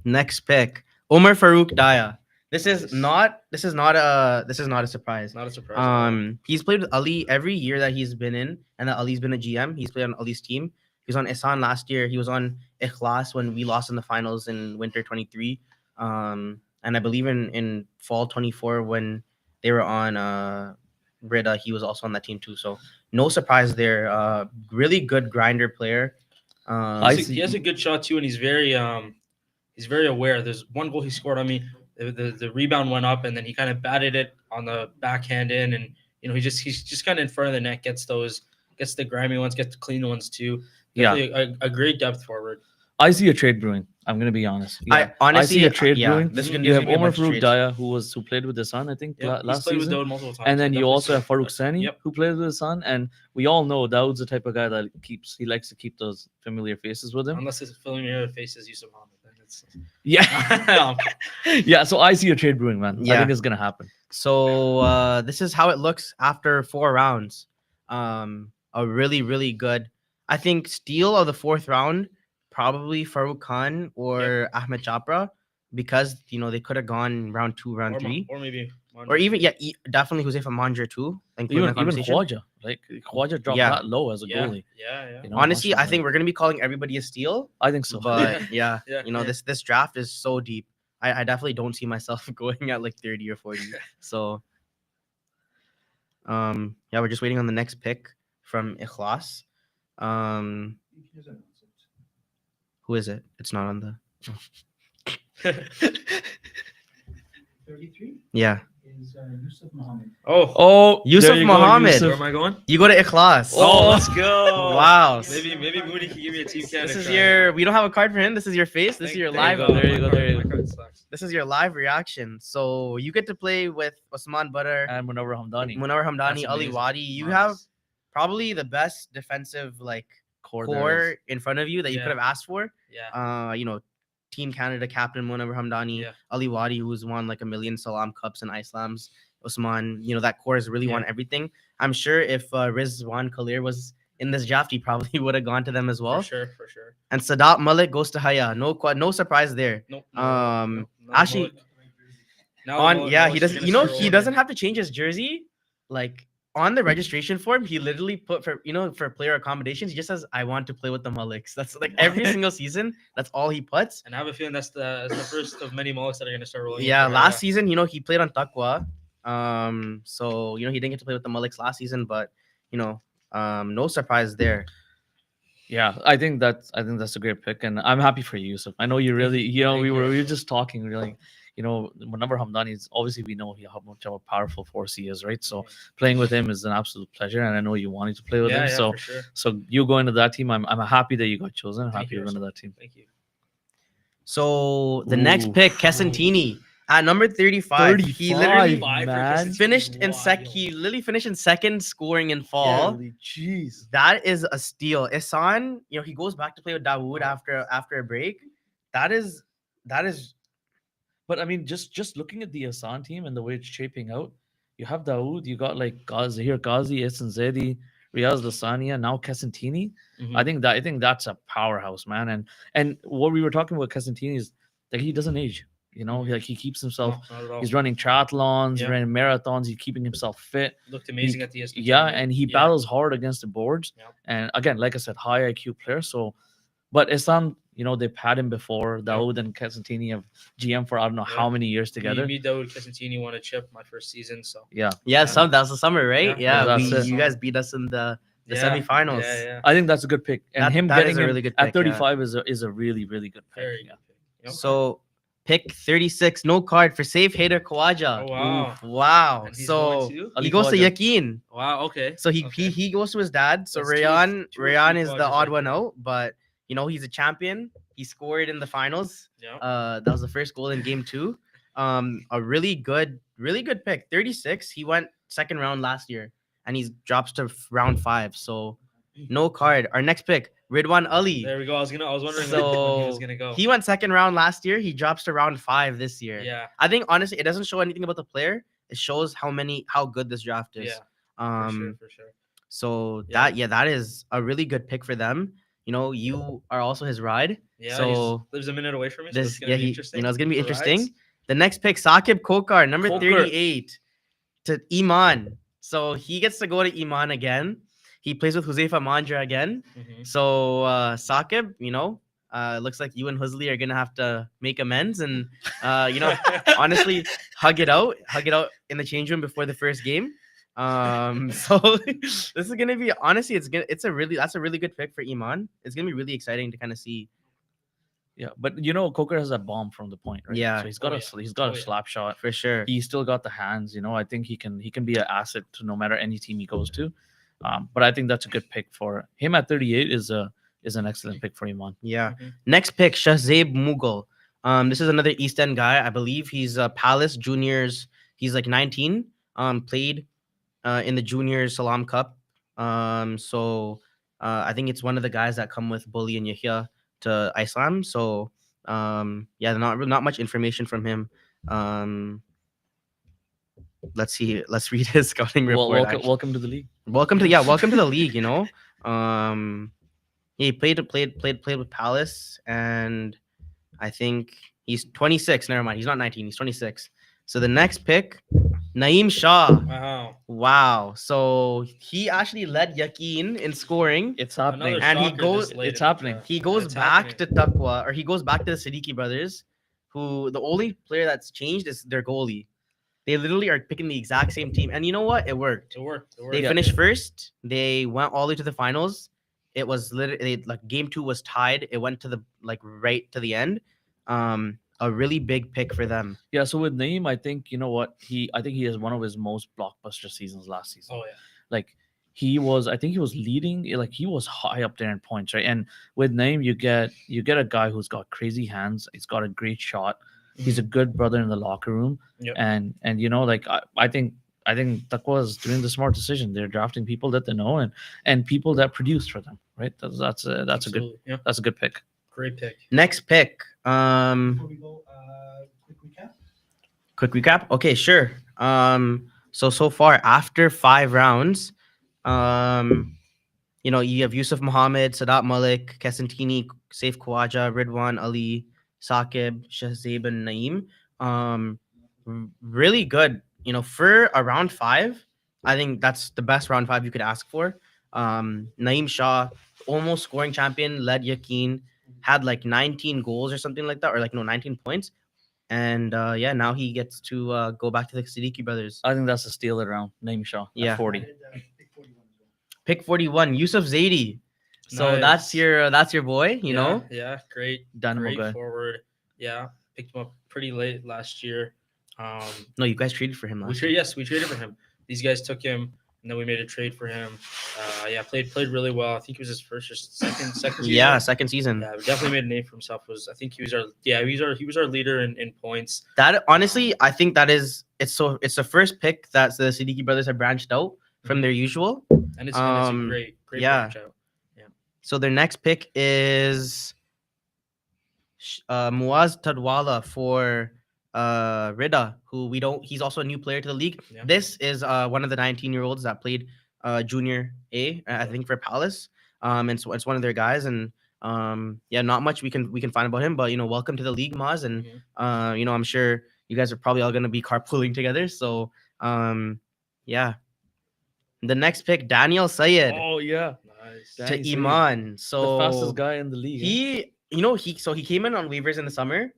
Next pick, Omar Farouk Daya. This Nice. is not a surprise. Not a surprise. He's played with Ali every year that he's been in, and that Ali's been a GM. He's played on Ali's team. He was on Ihsan last year. He was on Ikhlas when we lost in the finals in winter 23. And I believe in fall 24 when they were on Breda, he was also on that team too. So no surprise there. Really good grinder player. He has a good shot too, and he's very aware. There's one goal he scored on me. The rebound went up, and then he kind of batted it on the backhand in, and he's just kind of in front of the net, gets the grimy ones, gets the clean ones too. Yeah. Definitely a great depth forward. I see a trade brewing. I'm gonna be honest. I honestly see a trade brewing. This is gonna You be have a Omar bunch of Farouk trades. Daya, who played with the Sun, I think, Yeah, he's last played with season. Daud multiple times. And then you Definitely also have so. Farouk Sani, Yep. who plays with the Sun, and we all know Daud's the type of guy that he likes to keep those familiar faces with him. Unless it's filling your faces, Yusuf Mohammed. Then it's Yeah, yeah. So I see a trade brewing, man. I Yeah. think it's gonna happen. So this is how it looks after 4 rounds. A really, really good. I think steal of the 4th round, probably Farouk Khan or Ahmed Chapra, because they could have gone round 2, round 3, or maybe or even definitely Josefa Manjur too. Even Khawaja, Khawaja dropped Yeah. that low as a goalie. Yeah. Honestly, I mashallah. think we're gonna be calling everybody a steal. I think so. But yeah, Yeah. this draft is so deep. I definitely don't see myself going at like 30 or 40. So we're just waiting on the next pick from Ikhlas. Who is it? It's not on the 33 yeah. is Yusuf Mohammed. Oh, Yusuf there you go, Mohammed. Yusuf. Where am I going? You go to Ikhlas. Oh, let's go. Wow. Maybe Mooney can give me a team can. This is your. We don't have a card for him. This is your face. This is your live. There you go, there you go. This is your live reaction. So you get to play with Osman Butter, And Munawar Hamdani. Munawar Hamdani, That's Ali amazing. Wadi. You Nice. have probably the best defensive Core core in front of you that you Yeah. could have asked for. Yeah. Team Canada captain Munawar Hamdani, Yeah. Ali Wadi, who's won like a million Salam Cups and Islams. Osman, that core has really won Yeah. everything. I'm sure if Rizwan Khalil was in this draft, he probably would have gone to them as well. For sure. And Sadat Malik goes to Haya. No surprise there. Nope. Actually, he doesn't. He doesn't have to change his jersey. Like on the registration form, he literally put for player accommodations. He just says, "I want to play with the Maliks." That's like every single season. That's all he puts. And I have a feeling that's the first of many Mullets that are going to start rolling. Yeah, in for last season, he played on Taqwa. So he didn't get to play with the Maliks last season, but no surprise there. Yeah, I think that's a great pick, and I'm happy for you, Yusuf. I know you really, we were just talking, we're like, Munawar Hamdani is obviously we know how much of a powerful force he is, right? So playing with him is an absolute pleasure, and I know you wanted to play with him. So for sure. so you going to that team, I'm happy that you got chosen. I'm Thank happy you, you're going to that team. Thank you. So the next Ooh. pick, Kesentini, at number 35. He literally 35, man. finished in He literally finished in second, scoring in fall. Jeez. That is a steal. Ihsan, he goes back to play with Dawood after a break. That is. But I mean, just looking at the Hassan team and the way it's shaping out, you have Dawood, you got like Zahir Ghazi, Ihsan Zaidi, Riaz Lasania, now Kesentini. Mhm. I think that's a powerhouse, man. And what we were talking about Kesentini is that he doesn't age. You know, like he keeps himself. No, not at all. He's running triathlons, Yeah. running marathons. He's keeping himself fit. Looked amazing He- at the ESPN. Yeah, and he battles hard against the boards. Yep. And again, like I said, high IQ player. So, but Islam, you know, they've had him before. Dawood and Casantini have GM for I don't know how Yeah. many years together. Me, Dawood Casantini won a chip my first season. So Yeah, Yeah, that was the summer, right? Yeah, Yeah, that's it. you guys beat us in the yeah, semifinals. Yeah. I think that's a good pick. And That- him that getting is a him really good at pick, yeah. 35 is a really good pick. Very Yeah. good pick. Yep. So pick 36, no card for safe Hader Kawaja. Oh, wow. Oof, wow. And he's So going to? he Ali goes to Khawaja. Yakin. Wow. Okay. So he Okay. he goes to his dad. So That's two Rayan or Rayan three is the Khawajas odd right one there. out, but you know he's a champion. He scored in the finals. Yeah. That was the first goal in game 2. A really good pick. 36. He went second round last year, and he drops to round 5. So no card. Our next pick, Ridwan Ali. There we go. I was wondering when he was So gonna go. he went second round last year. He drops to round 5 this year. Yeah. I think honestly, it doesn't show anything about the player. It shows how good this draft is. Yeah. For sure. So Yeah. that is a really good pick for them. You know, you are also his ride. Yeah. So he lives a minute away from me. So this it's gonna be interesting. you know, it's gonna be for interesting. rides. The next pick, Saqib Kokar, number Kokar. 38 to Iman. So he gets to go to Iman again. He plays with Huzaifa Mandra again. Mhm. So Saqib, you know, looks like you and Huzli are gonna have to make amends and you know, honestly, hug it out in the change room before the first game. So this is gonna be honestly, that's a really good pick for Iman. It's gonna be really exciting to kind of see. Yeah, but you know, Coker has a bomb from the point, right? Yeah. So he's got Oh, a yeah. he's got Oh, a yeah. slap shot. For sure. He's still got the hands. You know, I think he can be an asset to no matter any team he goes to. But I think that's a good pick for him at 38 is an excellent pick for Iman. Yeah. Mhm. Next pick, Shahzaib Mughal. This is another East End guy. I believe he's Palace Juniors. He's like 19. Played in the Juniors Salam Cup. So I think it's one of the guys that come with Bully and Yahya to Islam. So yeah, not much information from him. Let's see. Let's read his scouting report. actually. Welcome to the league. Welcome to the league. You know, he played with Palace, and I think he's 26. Never mind, he's not 19. He's 26. So the next pick, Naeem Shah. Wow. Wow. So he actually led Yakin in scoring. It's happening. Another And he shocker goes- this late it's in the happening. draft. He goes It's back happening. to Taqwa, or he goes back to the Siddiqui brothers, who the only player that's changed is their goalie. They literally are picking the exact same team, and you know what? It worked. It worked. They finished first. They went all the way to the finals. It was literally like game 2 was tied. It went to the right to the end. A really big pick for them. Yeah, so with Naeem, I think you know what I think he has one of his most blockbuster seasons last season. Oh yeah. Like I think he was leading, like he was high up there in points, right? And with Naeem, you get a guy who's got crazy hands. He's got a great shot. He's a good brother in the locker room. Yep. And you know, like I think Taqwa is doing the smart decision. They're drafting people that they know and people that produce for them, right? That's a good Absolutely. Yeah. that's a good pick. Great pick. Next pick. Before we go, quick recap. Quick recap. Okay, sure. So far after 5 rounds, you know, you have Yusuf Muhammad, Sadat Malik, Kesantini, Saif Khawaja, Ridwan Ali, Saqib, Shahzaib, and Naeem. Really good. You know, for a round 5, I think that's the best round 5 you could ask for. Naeem Shah, almost scoring champion, led Yakin, had like 19 goals or something like that, or like no 19 points. And yeah, now he gets to go back to the Siddiqui brothers. I think that's a steal around Naeem Shah Yeah. at 40. Pick 41, Yusuf Zaidi. So Nice. that's your boy, you know. Yeah. Great. Dynamo Great guy. forward. Yeah. Picked him up pretty late last year. No, you guys traded for him last year. We traded for him. These guys took him, and then we made a trade for him. Yeah, played really well. I think it was his first or second season. Yeah, second season. Yeah, we definitely made a name for himself. I think he was our leader in points. That honestly, I think it's the first pick that the Siddiqui brothers have branched out from their usual. And it's a great yeah. branch out. So their next pick is Muaz Tadwala for Rida, who he's also a new player to the league. Yeah. This is one of the 19-year-olds that played junior A, I think, for Palace. And so it's one of their guys, and Yeah, not much we can find about him, but welcome to the league, Maz, and Mhm. I'm sure you guys are probably all gonna be carpooling together. So yeah. The next pick, Daniel Sayed Oh yeah, Nice. Danny to Sayed, Iman. the fastest So guy in the league. he came in on waivers in the summer,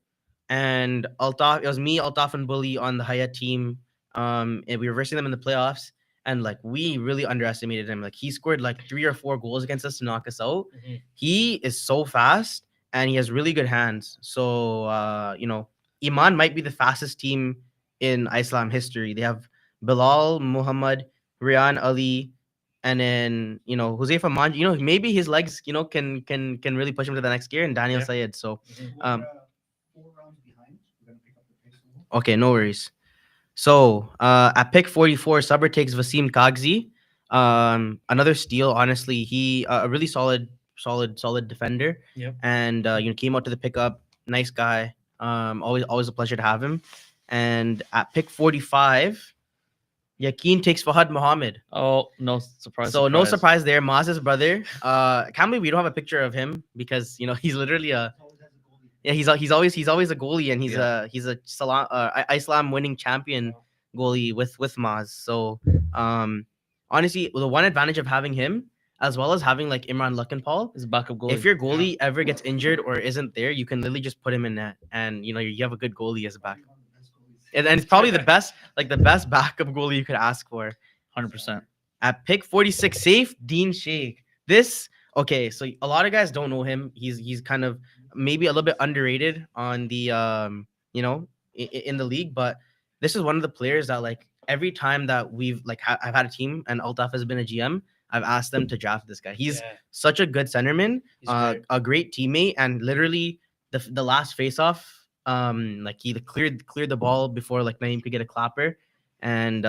and Altaf, it was me, Altaf, and Bully on the Haya team. And we were versing them in the playoffs, and like we really underestimated him. Like he scored like 3 or 4 goals against us to knock us out. Mhm. He is so fast, and he has really good hands. So Iman might be the fastest team in Islam history. They have Bilal Muhammad, Riyan Ali, and then Huzaifa Manji. Maybe his legs can really push him to the next gear, and Daniel Yeah. Sayed. So Mhm. um 4 rounds behind. We're gonna pick up the pace a little. okay, no worries. So at pick 44, Subber takes Vasim Kagzi. Another steal. Honestly, he a really solid defender, Yep. and came out to the pickup. Nice guy. Always a pleasure to have him. And at pick 45, Yakin takes Fahad Muhammad. Oh, no surprise. So no surprise there. Maz's brother. I can't believe we don't have a picture of him because he's literally a he's always a goalie, and he's a Islam winning champion goalie with Maz. So honestly, the one advantage of having him as well as having like Imran Paul, His backup goalie. if your goalie ever gets injured or isn't there, you can literally just put him in net, and you have a good goalie as a backup. And it's probably the best backup goalie you could ask for. 100%. At pick 46, safe Dean Sheikh. Okay, so a lot of guys don't know him. He's kind of maybe a little bit underrated on the in the league, but this is one of the players that like every time that we've like I've had a team and Altaf has been a GM, I've asked them to draft this guy. He's Yeah. such a good centerman, He's great. a great teammate, and literally the last face off, like he cleared the ball before like Naeem could get a clapper. And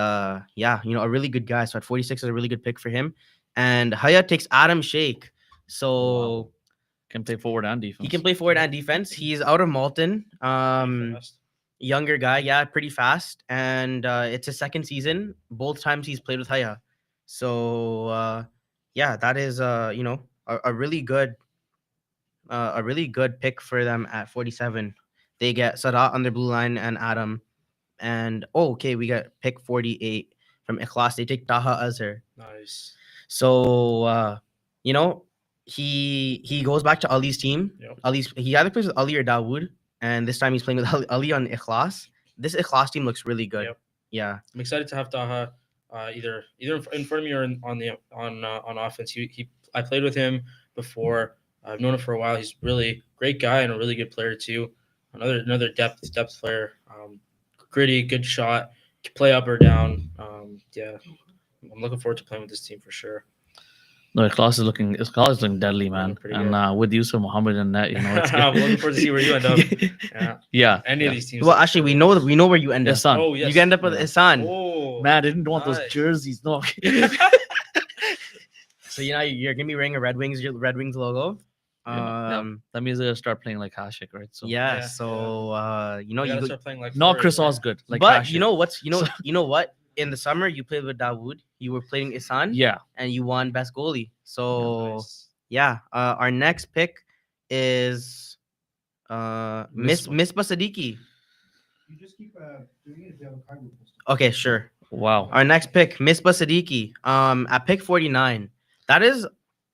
yeah, a really good guy. So at 46 is a really good pick for him. And Haya takes Adam Sheikh. So Wow. Can play forward and defense. he can play forward and defense. He's out of Malton. Pretty fast. Younger guy, yeah, pretty fast. And it's his second season. Both times he's played with Haya. So yeah, that is a really good pick for them at 47. They get Sadat on their blue line and Adam. And okay, we got pick 48 from Ikhlas. They take Taha Azhar. Nice. So he goes back to Ali's team. Yep. He either plays with Ali or Dawood, and this time he's playing with Ali on Ikhlas. This Ikhlas team looks really good. Yep. Yeah. I'm excited to have Taha either in front of me or on offense. I played with him before. I've known him for a while. He's really great guy and a really good player too. Another depth player. Gritty, good shot, can play up or down. Yeah, I'm looking forward to playing with this team for sure. No, Ikhlas is looking deadly, man. pretty And good. with Yusuf Muhammad and that, it's I'm looking forward to see where you end up. Yeah, yeah. any of these teams. Well, actually, we know where you end up. Ihsan. Oh yes. You end up with Ihsan. Oh Man, I didn't want those nice. jerseys. No. So you're gonna be wearing a Red Wings logo. Yeah. That means they're gonna start playing like Hashik, right? So Yeah. Yeah, So You gotta you start playing like not Fleury, Chris right? Osgood, like but Hashik. you know what? In the summer, you played with Dawood. You were playing Ihsan. Yeah. And you won best goalie. So Nice. yeah, our next pick is Miss Sadiki. You just keep doing it if you have a card with us. Okay, sure. Wow. Our next pick, Miss Sadiki. At pick 49. That is,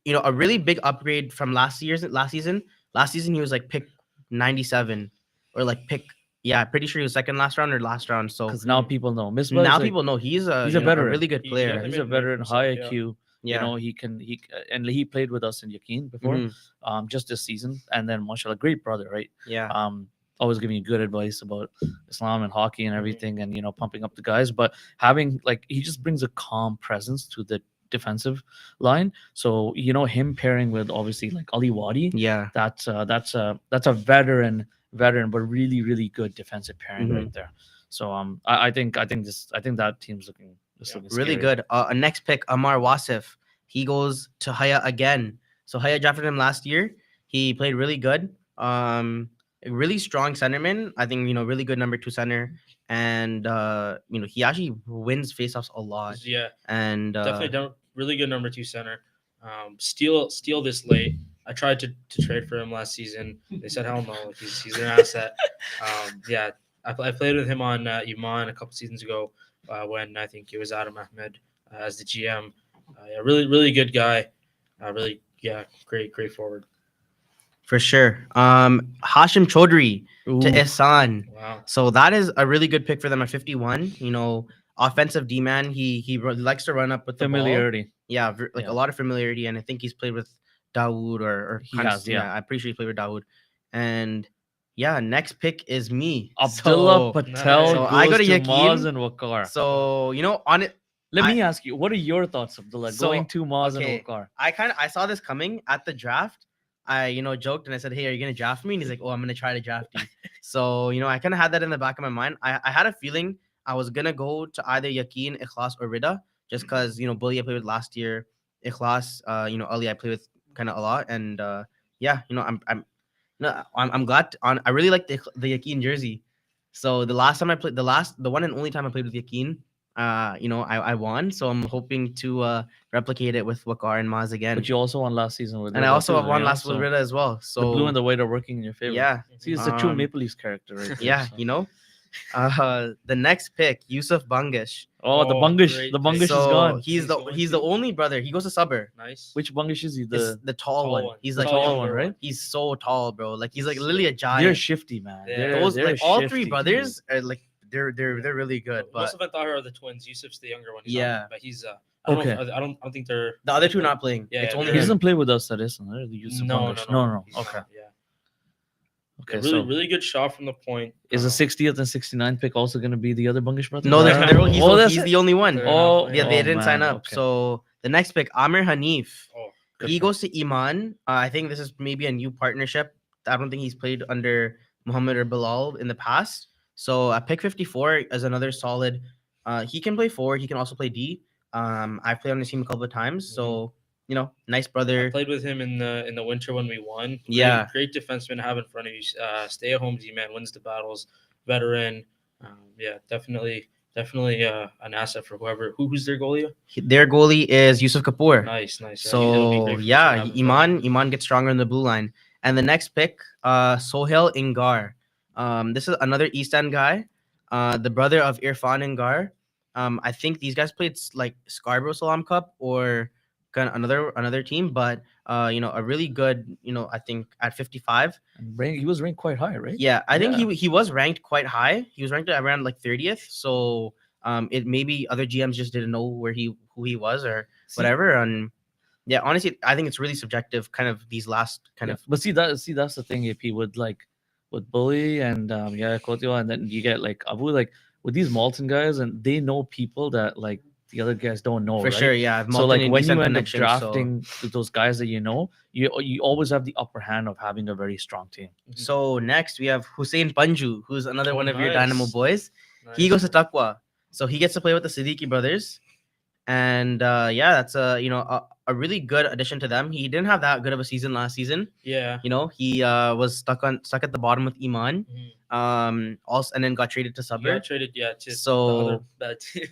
a really big upgrade from last season. Last season he was like pick 97 or like pick. Yeah, pretty sure he was second last round or last round. So Because now people know. now people know he's a veteran. really good He player. definitely He's a made a name for veteran, himself, high yeah. IQ. Yeah. He played with us in Yakin before, Mhm. just this season, and then mashallah, great brother, right? Yeah. Always giving you good advice about Islam and hockey and Mhm. everything, and pumping up the guys. But having he just brings a calm presence to the defensive line. So him pairing with obviously like Ali Wadi, Yeah. that's a veteran, but really really good defensive pairing Mhm. right there. So I think that team's looking Really scary. good. Next pick, Amar Wasif. He goes to Haya again. So Haya drafted him last year. He played really good. A really strong centerman. I think really good number 2 center, and he actually wins faceoffs a lot. Yeah, And definitely really good number 2 center. Steal this late. I tried to trade for him last season. They said hell no, like he's an asset. Yeah, I played with him on Iman a couple seasons ago when I think it was Adam Ahmed as the GM. Yeah, really good guy. Really, yeah, great forward. For sure. Hashim Chaudhry to Ooh. Ihsan. Wow. So that is a really good pick for them at 51. You know, offensive D man. He likes to run up with the ball. Familiarity. Yeah, like Yeah. a lot of familiarity, and I think he's played with Dawood or He has, yeah. I'm pretty sure he played with Dawood. And yeah, next pick is me. Abdullah So, Patel So goes I go to to Yakin. Maz and Wakar. so you know, on it, Let I- me ask you, what are your thoughts, Abdullah, So, going to Maz okay. and Wakar? I saw this coming at the draft. I joked and I said, "Hey, are you gonna draft me?" And he's like, "Oh, I'm gonna try to draft you." So I kind of had that in the back of my mind. I had a feeling I was gonna go to either Yakin, Ikhlas, or Rida, just because Bully I played with last year, Ikhlas, Ali I played with kind of a lot, and yeah, I'm glad. I really like the Yakin jersey. So the last time I played, the one and only time I played with Yakin, I won. So I'm hoping to replicate it with Wakar and Maz again. But you also won last season with And I Rida also too, won yeah? last with So Rida as well. So the blue and the white are working in your favor. yeah, See, it's a true Um, Maple Leafs character right there. yeah, so. The next pick, Yusuf Bungish. Oh, the Oh, Bungish. great The pick. Bungish is So gone. he's the going he's the to- only brother. He goes to Suburb. Nice. Which Bungish is he? It's the tall tall one. one. He's the like tall younger one, right? he's so tall, bro. Like he's like He's literally a They're giant. shifty, man. Yeah. Those They're like all shifty, three dude. brothers are like they're really good. Most But of Antahar are the twins. Yusuf's the younger one. Yeah. But he's I don't know Okay. if- I don't think they're the other two not playing. Yeah, It's yeah, only He they're- him. doesn't play with us, that isn't there? The Yusuf no, Bungish. no, No. he's Okay. not, yeah. Okay. Really, So really good shot from the point. is the 60th and 69th pick also going to be the other Bungish brother? No, Yeah. he's it? the only one. They're Oh, not Yeah, playing. they didn't sign man, up. okay. So the next pick, Amir Hanif. Oh, Good He pick. goes to Iman. I think this is maybe a new partnership. I don't think he's played under Muhammad or Bilal in the past. So pick 54 is another solid. He can play forward. He can also play D. I've played on his team a couple of times. So nice I brother. played with him in the winter when we won. Yeah. Great defenseman to have in front of you. Stay at home D man, wins the battles, veteran. Yeah, definitely an asset for who's their goalie. Their goalie is Yusuf Kapoor. Nice. Yeah, it'll be So great for yeah, us to have in front. Iman gets stronger in the blue line. And the next pick, Sohail Ingar. This is another East End guy, the brother of Irfan Ingar. I think these guys played like Scarborough Salam Cup or kind of another team, but a really good, I think at 55. He was ranked quite high, right? Yeah, I think Yeah. he was ranked quite high. He was ranked around like 30th. So it maybe other GMs just didn't know who he was or whatever. And yeah, honestly, I think it's really subjective. Kind of these last kind of But that's the thing. AP with Bully and Kotio, and then you get like Abu, like with these Malton guys, and they know people that like the other guys don't know. for right? sure. Yeah, So like Malton when decent you end up connections, so- drafting those guys that you always have the upper hand of having a very strong team. So next we have Hussein Panju, who's another Oh, one of your nice. Dynamo boys. He Nice. goes to Taqwa, so he gets to play with the Siddiqui brothers, and yeah, that's a really good addition to them. He didn't have that good of a season last season. Yeah. He was stuck at the bottom with Iman, also, and then got traded to He Suburb. got traded, yeah, to the So- other bad team.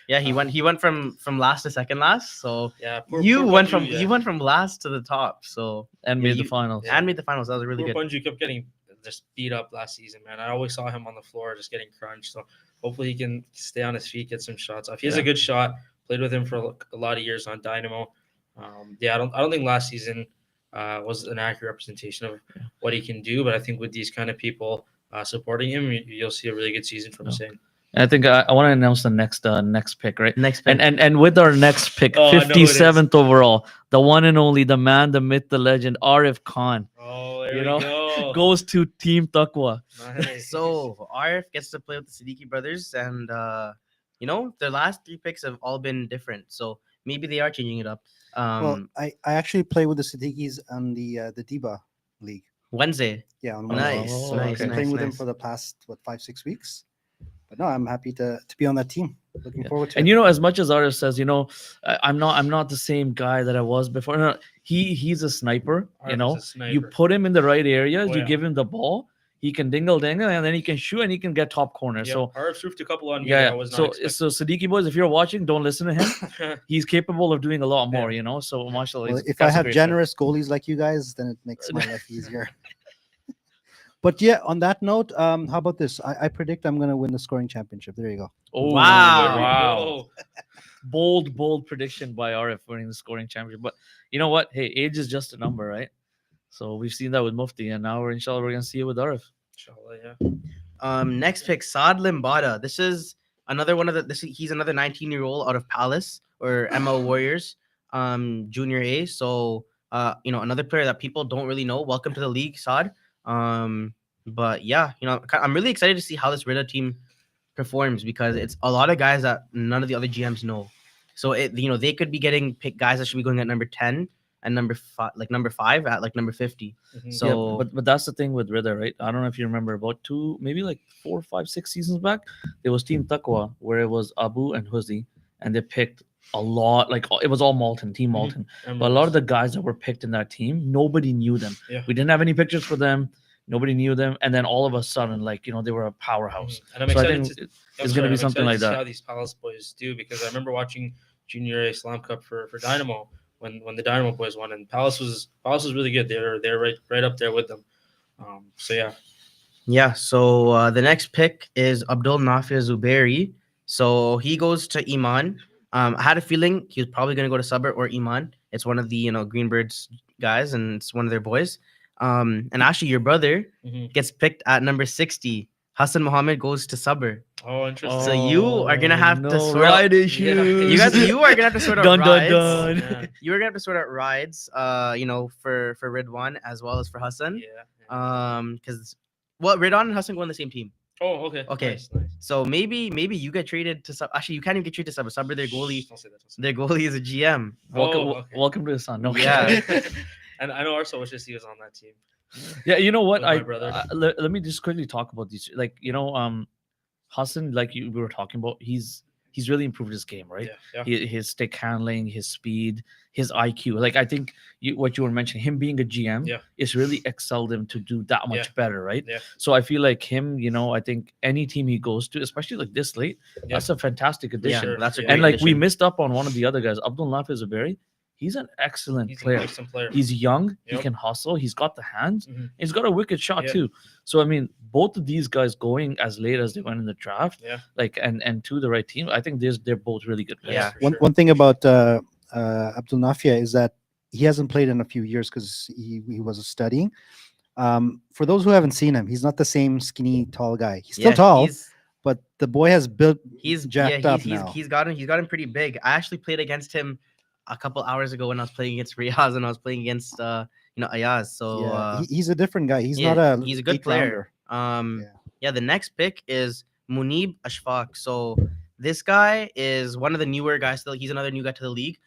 Yeah, he went from last to second last. So Yeah, you went Bunju, from last to the top. So And Yeah, made the you- finals. and made the finals. That was really Poor good. Bunju kept getting just beat up last season, man. I always saw him on the floor just getting crunched. So hopefully he can stay on his feet, get some shots off. He has a Yeah. good shot. Played with him for a lot of years on Dynamo. Yeah, I don't think last season was an accurate representation of what he can do, but I think with these kind of people supporting him, you'll see a really good season from Yeah. Hussein. And I think I want to announce the next pick, right? Next pick. And with our next pick, Oh, I know who it is. 57th overall, the one and only, the man, the myth, the legend, Arif Khan Oh, You there know, we go. goes to Team Taqwa. Nice. So Arif gets to play with the Siddiqui brothers, and their last three picks have all been different. So maybe they are changing it up. Well, I actually play with the Siddiquis on the Diba League. Wednesday. Yeah, on Nice, Wednesday. So nice, I've been nice, playing with them nice. for the past 5-6 weeks. But no, I'm happy to be on that team. Looking forward to And it. as much as Arif says, I'm not the same guy that I was before. No, he's a sniper. Arif is a You sniper. put him in the right areas, Oh, you yeah. give him the ball, He can dingle, and then he can shoot and he can get top corner. Yeah, So RF's roofed a couple on me. yeah, I was not so expecting. Siddiqui boys, if you're watching, don't listen to him. He's capable of doing a lot more, Yeah. So mashallah, Well, if I that's a have great pick. generous goalies like you guys, then it makes my life easier. But yeah, on that note, how about this? I predict I'm going to win the scoring championship. There you go. Oh, Wow. There you wow. go. Bold prediction by RF winning the scoring championship. But you know what? Hey, age is just a number, right? So we've seen that with Mufti, and now inshallah we're gonna see it with RF. Inshallah, yeah. Next pick, Saad Limbada. This is another one of the. He's another 19-year-old out of Palace or ML Warriors, Junior A. So another player that people don't really know. Welcome to the league, Saad. But yeah, I'm really excited to see how this Rida team performs because it's a lot of guys that none of the other GMs know. So they could be getting pick guys that should be going at number 10 and number 5 at like number 50. Mhm. So but that's the thing with Rida, right? I don't know if you remember about maybe like 4, 5, 6 seasons back, there was Team Taqwa where it was Abu and Huzi, and they picked a lot, like it was all Malton, Team Malton. But a lot of the guys that were picked in that team, nobody knew them. Yeah. We didn't have any pictures for them. Nobody knew them, and then all of a sudden, they were a powerhouse. And I'm So I excited think to, it's going to be I'm something excited like to see that. how these Palace boys do because I remember watching Junior A Slam Cup for Dynamo when the Dynamo boys won, and Palace was really good. They're right up there with them. So yeah. Yeah, so the next pick is Abdul Nafia Zuberi. So he goes to Iman. I had a feeling he was probably going to go to Sabr or Iman. It's one of the Greenbirds guys, and it's one of their boys. And actually, your brother Mhm. gets picked at number 60. Hassan Mohammed goes to Sabr. Oh, interesting. So you are gonna have to sort ride out. issues. You are gonna have to sort out Dun, dun, rides. dun. Yeah. You are gonna have to sort out rides. For Ridwan as well as for Hassan. Yeah. Because Ridwan and Hassan go on the same team. Oh, okay. Okay. Nice. So maybe you get traded to actually you can't even get traded to Sabr. Their goalie. Don't say that. Their goalie is a GM. Welcome to the sun. No, Yeah. And I know Arsenal wishes he was on that team. Yeah, you know what? With my brother. Let me just quickly talk about these. Hassan, like we were talking about, he's really improved his game, right? Yeah. His stick handling, his speed, his IQ. Like I think what you were mentioning, him being a GM, is really excelled him to do that much better, right? Yeah. So I feel like him, I think any team he goes to, especially like this late, that's a fantastic addition. Yeah, that's a Yeah. great And like we addition. missed up on one of the other guys, Abdul Nafis Zuberi. He's an excellent He's player. an excellent player. He's young. He Yep. can hustle. He's got the hands. Mhm. He's got a wicked shot Yeah. too. So I mean, both of these guys going as late as they went in the draft, and to the right team, I think they're both really good players. Yeah. for One sure. one thing about Abdul Nafia is that he hasn't played in a few years because he was studying. For those who haven't seen him, he's not the same skinny tall guy. He's still tall, but the boy has built. He's jacked up now. He's gotten pretty big. I actually played against him a couple hours ago when I was playing against Riyaz and I was playing against Ayaz. So Yeah, he's a different guy. He's yeah, not a. he's a good player. rounder. The next pick is Munib Ashfaq. So this guy is one of the newer guys. Still, he's another new guy to the league.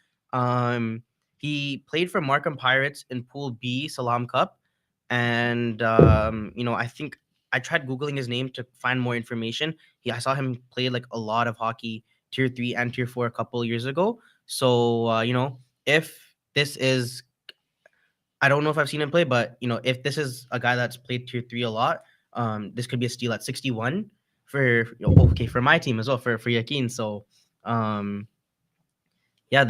He played for Markham Pirates in Pool B Salam Cup, and I think I tried googling his name to find more information. I saw him play like a lot of hockey, Tier 3 and Tier 4 a couple of years ago. So if this is, I don't know if I've seen him play, but if this is a guy that's played Tier 3 a lot, this could be a steal at 61 for for my team as well for Yakin. So the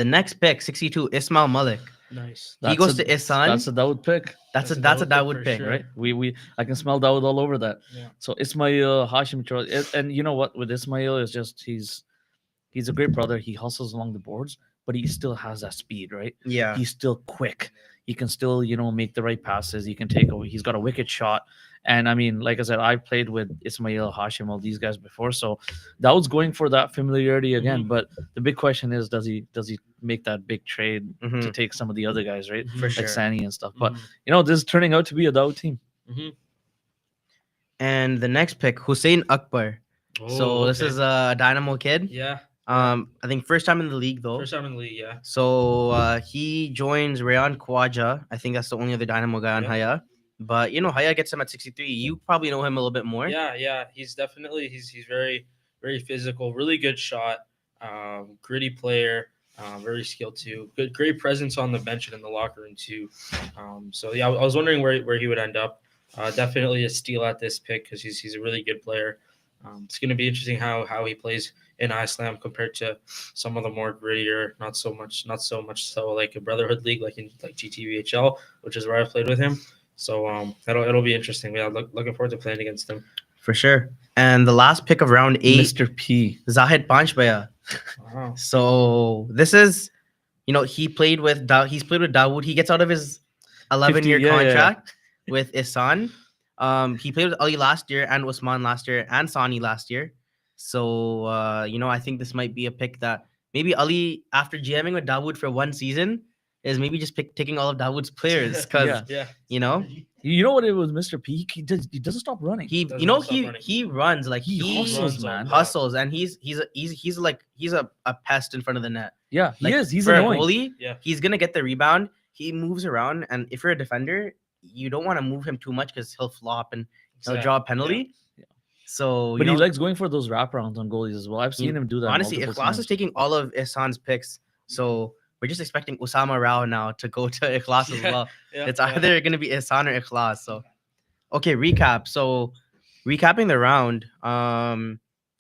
next pick 62 Ismail Malik. Nice. He goes to Ihsan. That's a Dawood pick, That's a Dawood Dawood for pick, sure. right? I can smell Dawood all over that. Yeah. So Ismail Hashim, and you know what? With Ismail, is just he's a great brother. He hustles along the boards, but he still has that speed, right? Yeah. He's still quick. He can still, make the right passes. He can take away. He's got a wicked shot. And I mean, like I said, I've played with Ismail, Hashim, all these guys before. So that was going for that familiarity again. Mhm. But the big question is, does he make that big trade to Mhm. take some of the other guys, right? Mhm. For Like sure. Sani and stuff. But Mhm. this is turning out to be a Dawood team. And the next pick, Hussein Akbar. So Oh, this okay. is a Dynamo kid. Yeah. I think first time in the league though. First time in the league. Yeah. So he joins Rayan Khawaja. I think that's the only other Dynamo guy on Yeah. Haya. But Haya gets him at 63. You probably know him a little bit more. Yeah. He's definitely he's very very physical, really good shot, gritty player, very skilled too. Great presence on the bench and in the locker room too. So yeah, I was wondering where he would end up. Definitely a steal at this pick because he's a really good player. It's going to be interesting how he plays in Islam compared to some of the more grittier, not so much so like a Brotherhood League like in like GTVHL, which is where I played with him. So it'll be interesting. Yeah, looking forward to playing against him. For sure. And the last pick of round 8, Mr. P. Zahid Panchbaya. Wow. So this is, he's played with Dawood. He gets out of his 11-year 50, yeah, yeah, yeah. contract with Ihsan. He played with Ali last year and Usman last year and Sani last year. So I think this might be a pick that maybe Ali, after GMing with Dawood for one season, is maybe just taking all of Dawood's players because Yeah. You know what it was, Mr. P? He doesn't stop running. he Doesn't you know stop he running. he runs like He he hustles, runs man. all- hustles, and he's a pest in front of the net. Yeah, he Like, is. He's for annoying. a goalie, Yeah. he's gonna get the rebound. He moves around, and if you're a defender, you don't want to move him too much because he'll flop and he'll draw a penalty. Yeah. So But he likes going for those wraparounds on goalies as well. I've seen him do that. honestly, multiple Ikhlas is times. taking all of Ihsan's picks, so we're just expecting Usama Rao now to go to Ikhlas as Yeah, well. Yeah, It's yeah. either gonna be Ihsan or Ikhlas. So, okay, recap. So, recapping the round,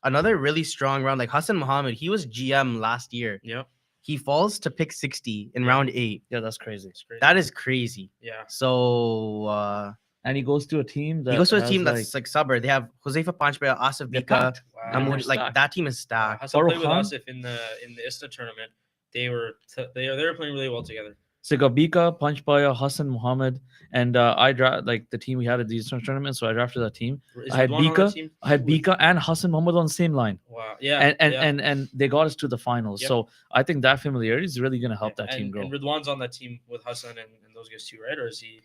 another really strong round. Like Hassan Mohammed, he was GM last year. Yep. He falls to pick 60 in Yeah. round 8. Yeah, that's crazy. It's crazy. That is crazy. Yeah. So And he goes to a team that he goes to a has, team like, that's like Sabr. They have Josepha Panchbaya, Asif they're Bika, packed. Wow. they're Mahmoud. Like stacked. that team is stacked. Hassan played with Farooq Khan? Asif in the ISTA tournament. They were playing really well together. Sigabika, Panchbaya, Hassan Muhammad, and I draft like the team we had at these tournaments. So I drafted that team. Is I had Ridwan on that Bika. team? I had Bika and Hassan Muhammad on the same line, Wow. Yeah. and they got us to the finals. Yep. So I think that familiarity is really going to help that and, team grow. And Ridwan's on that team with Hassan and those guys too, right? Or is he?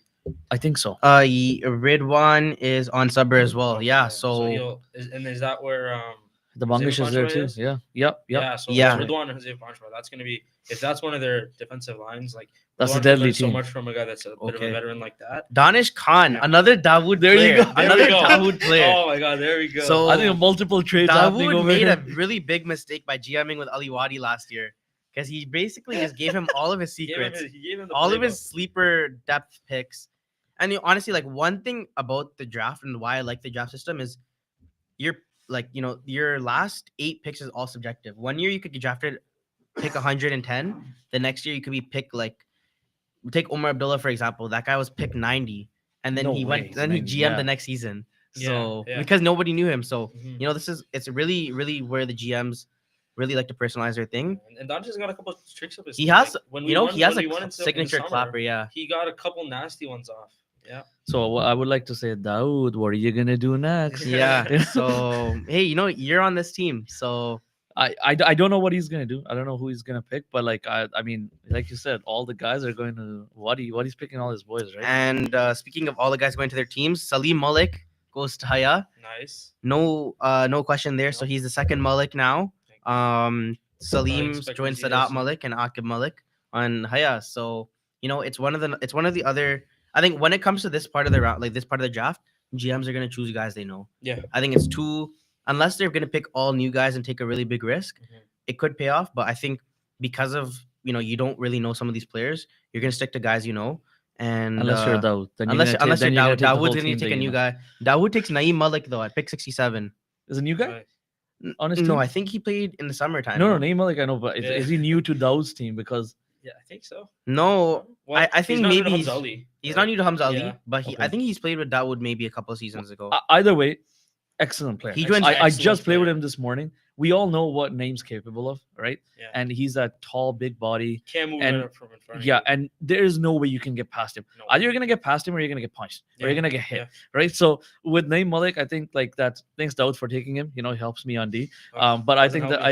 I think so. Ridwan is on Sabr as well. Okay, Yeah. is that where The Jose Bangish is there Panchbaya too. is? Yeah. Yep. Yeah, so Yeah. Ridwan and Jose Panchbaya. That's gonna be if that's one of their defensive lines. Like That's a Ridwan can deadly learn so team. much from a guy that's a bit of Okay. a veteran like that. Danish Khan, Yeah. another Dawood There you player. go. There Another we go. Dawood player. Oh my God, there we go. So- I think multiple trades happening Dawood over made here. a really big mistake by GMing with Ali Wadi last year because he basically just gave him all of his he gave him secrets, he gave him the all of playbook. his sleeper depth picks. And honestly, like one thing about the draft and why I like the draft system is your last 8 picks is all subjective. One year you could get drafted, pick 110. The next year you could be picked take Omar Abdullah for example. That guy was picked 90, and then No he way, went. he's Then he 90, GM'd yeah. the next season. So Yeah. because nobody knew him, so Mhm. it's really really where the GMs really like to personalize their thing. And Dante's got a couple of tricks up his. He sleeve. has, Like, when he has when a we went into the signature summer, clapper. Yeah. He got a couple nasty ones off. Yeah. So I would like to say, Dawood, what are you gonna do next? Yeah. So hey, you're on this team. So I don't know what he's gonna do. I don't know who he's gonna pick, but like I mean, like you said, all the guys are going to Wadi's picking all his boys, right? and speaking of all the guys going to their teams, Salim Malik goes to Haya. Nice. No question there. So he's the second Malik now. Salim expect joined to see Sadat those. Malik and Akib Malik on Haya. So it's one of the other. I think when it comes to this part of the round, like this part of the draft, GMs are gonna choose guys they know. Yeah. I think it's too, unless they're gonna pick all new guys and take a really big risk, Mhm. it could pay off. But I think because of you don't really know some of these players, you're gonna stick to guys you know. And Unless you're Dawood, then unless you're Dawood, Dawood's gonna take take a new guy. Dawood takes Naeem Malik though at pick 67. Is a new guy Nice. on his No, team? I think he played in the summertime. No, name like I know, but Yeah. is he new to Dawood's team? Because Yeah, I think so. No, Well, I he's think not new to maybe Hamza Ali, he's right? not new to Hamza Ali, Yeah. but I Okay. think he's played with Dawood maybe a couple of seasons ago. either way, excellent player. He joins- I Excellent just played with player. him this morning. We all know what Name's capable of, right? Yeah. And he's a tall, big body. Can't move and- it up from in front of Yeah, you. and there is no way you can get past him. No. Either you're gonna get past him or you're gonna get punched or you're Yeah, gonna get hit, yeah. right? So with Naeem Malik, I think like that. Thanks Dawood for taking him. He helps me on D. Oh, But I doesn't think help that me.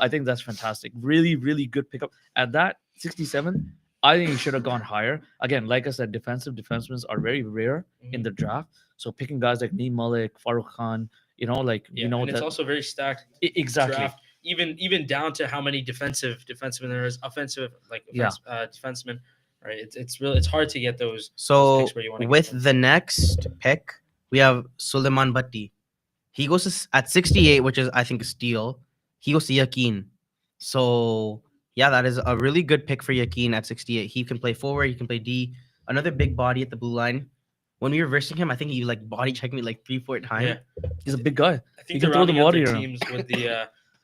I think that's fantastic. Really, really good pickup at that 67. I think he should have gone higher. Again, like I said, defensive defensemen are very rare in Mhm. the draft. So picking guys like Naeem Malik, Farooq Khan, Yeah, and it's that also very stacked exactly. draft. Even down to how many defensemen there is, defensemen. Right, it's hard to get those. So picks where you wanna get with them. the next pick, we have Suleiman Bhatti. He goes at 68, which is I think a steal. He goes to Yakin. So yeah, that is a really good pick for Yakin at 68. He can play forward, he can play D. Another big body at the blue line. when we were versing him, I think he like body checked me like 3-4 times. Yeah, He's a big guy. I think can they're throw the rounding out body their around. teams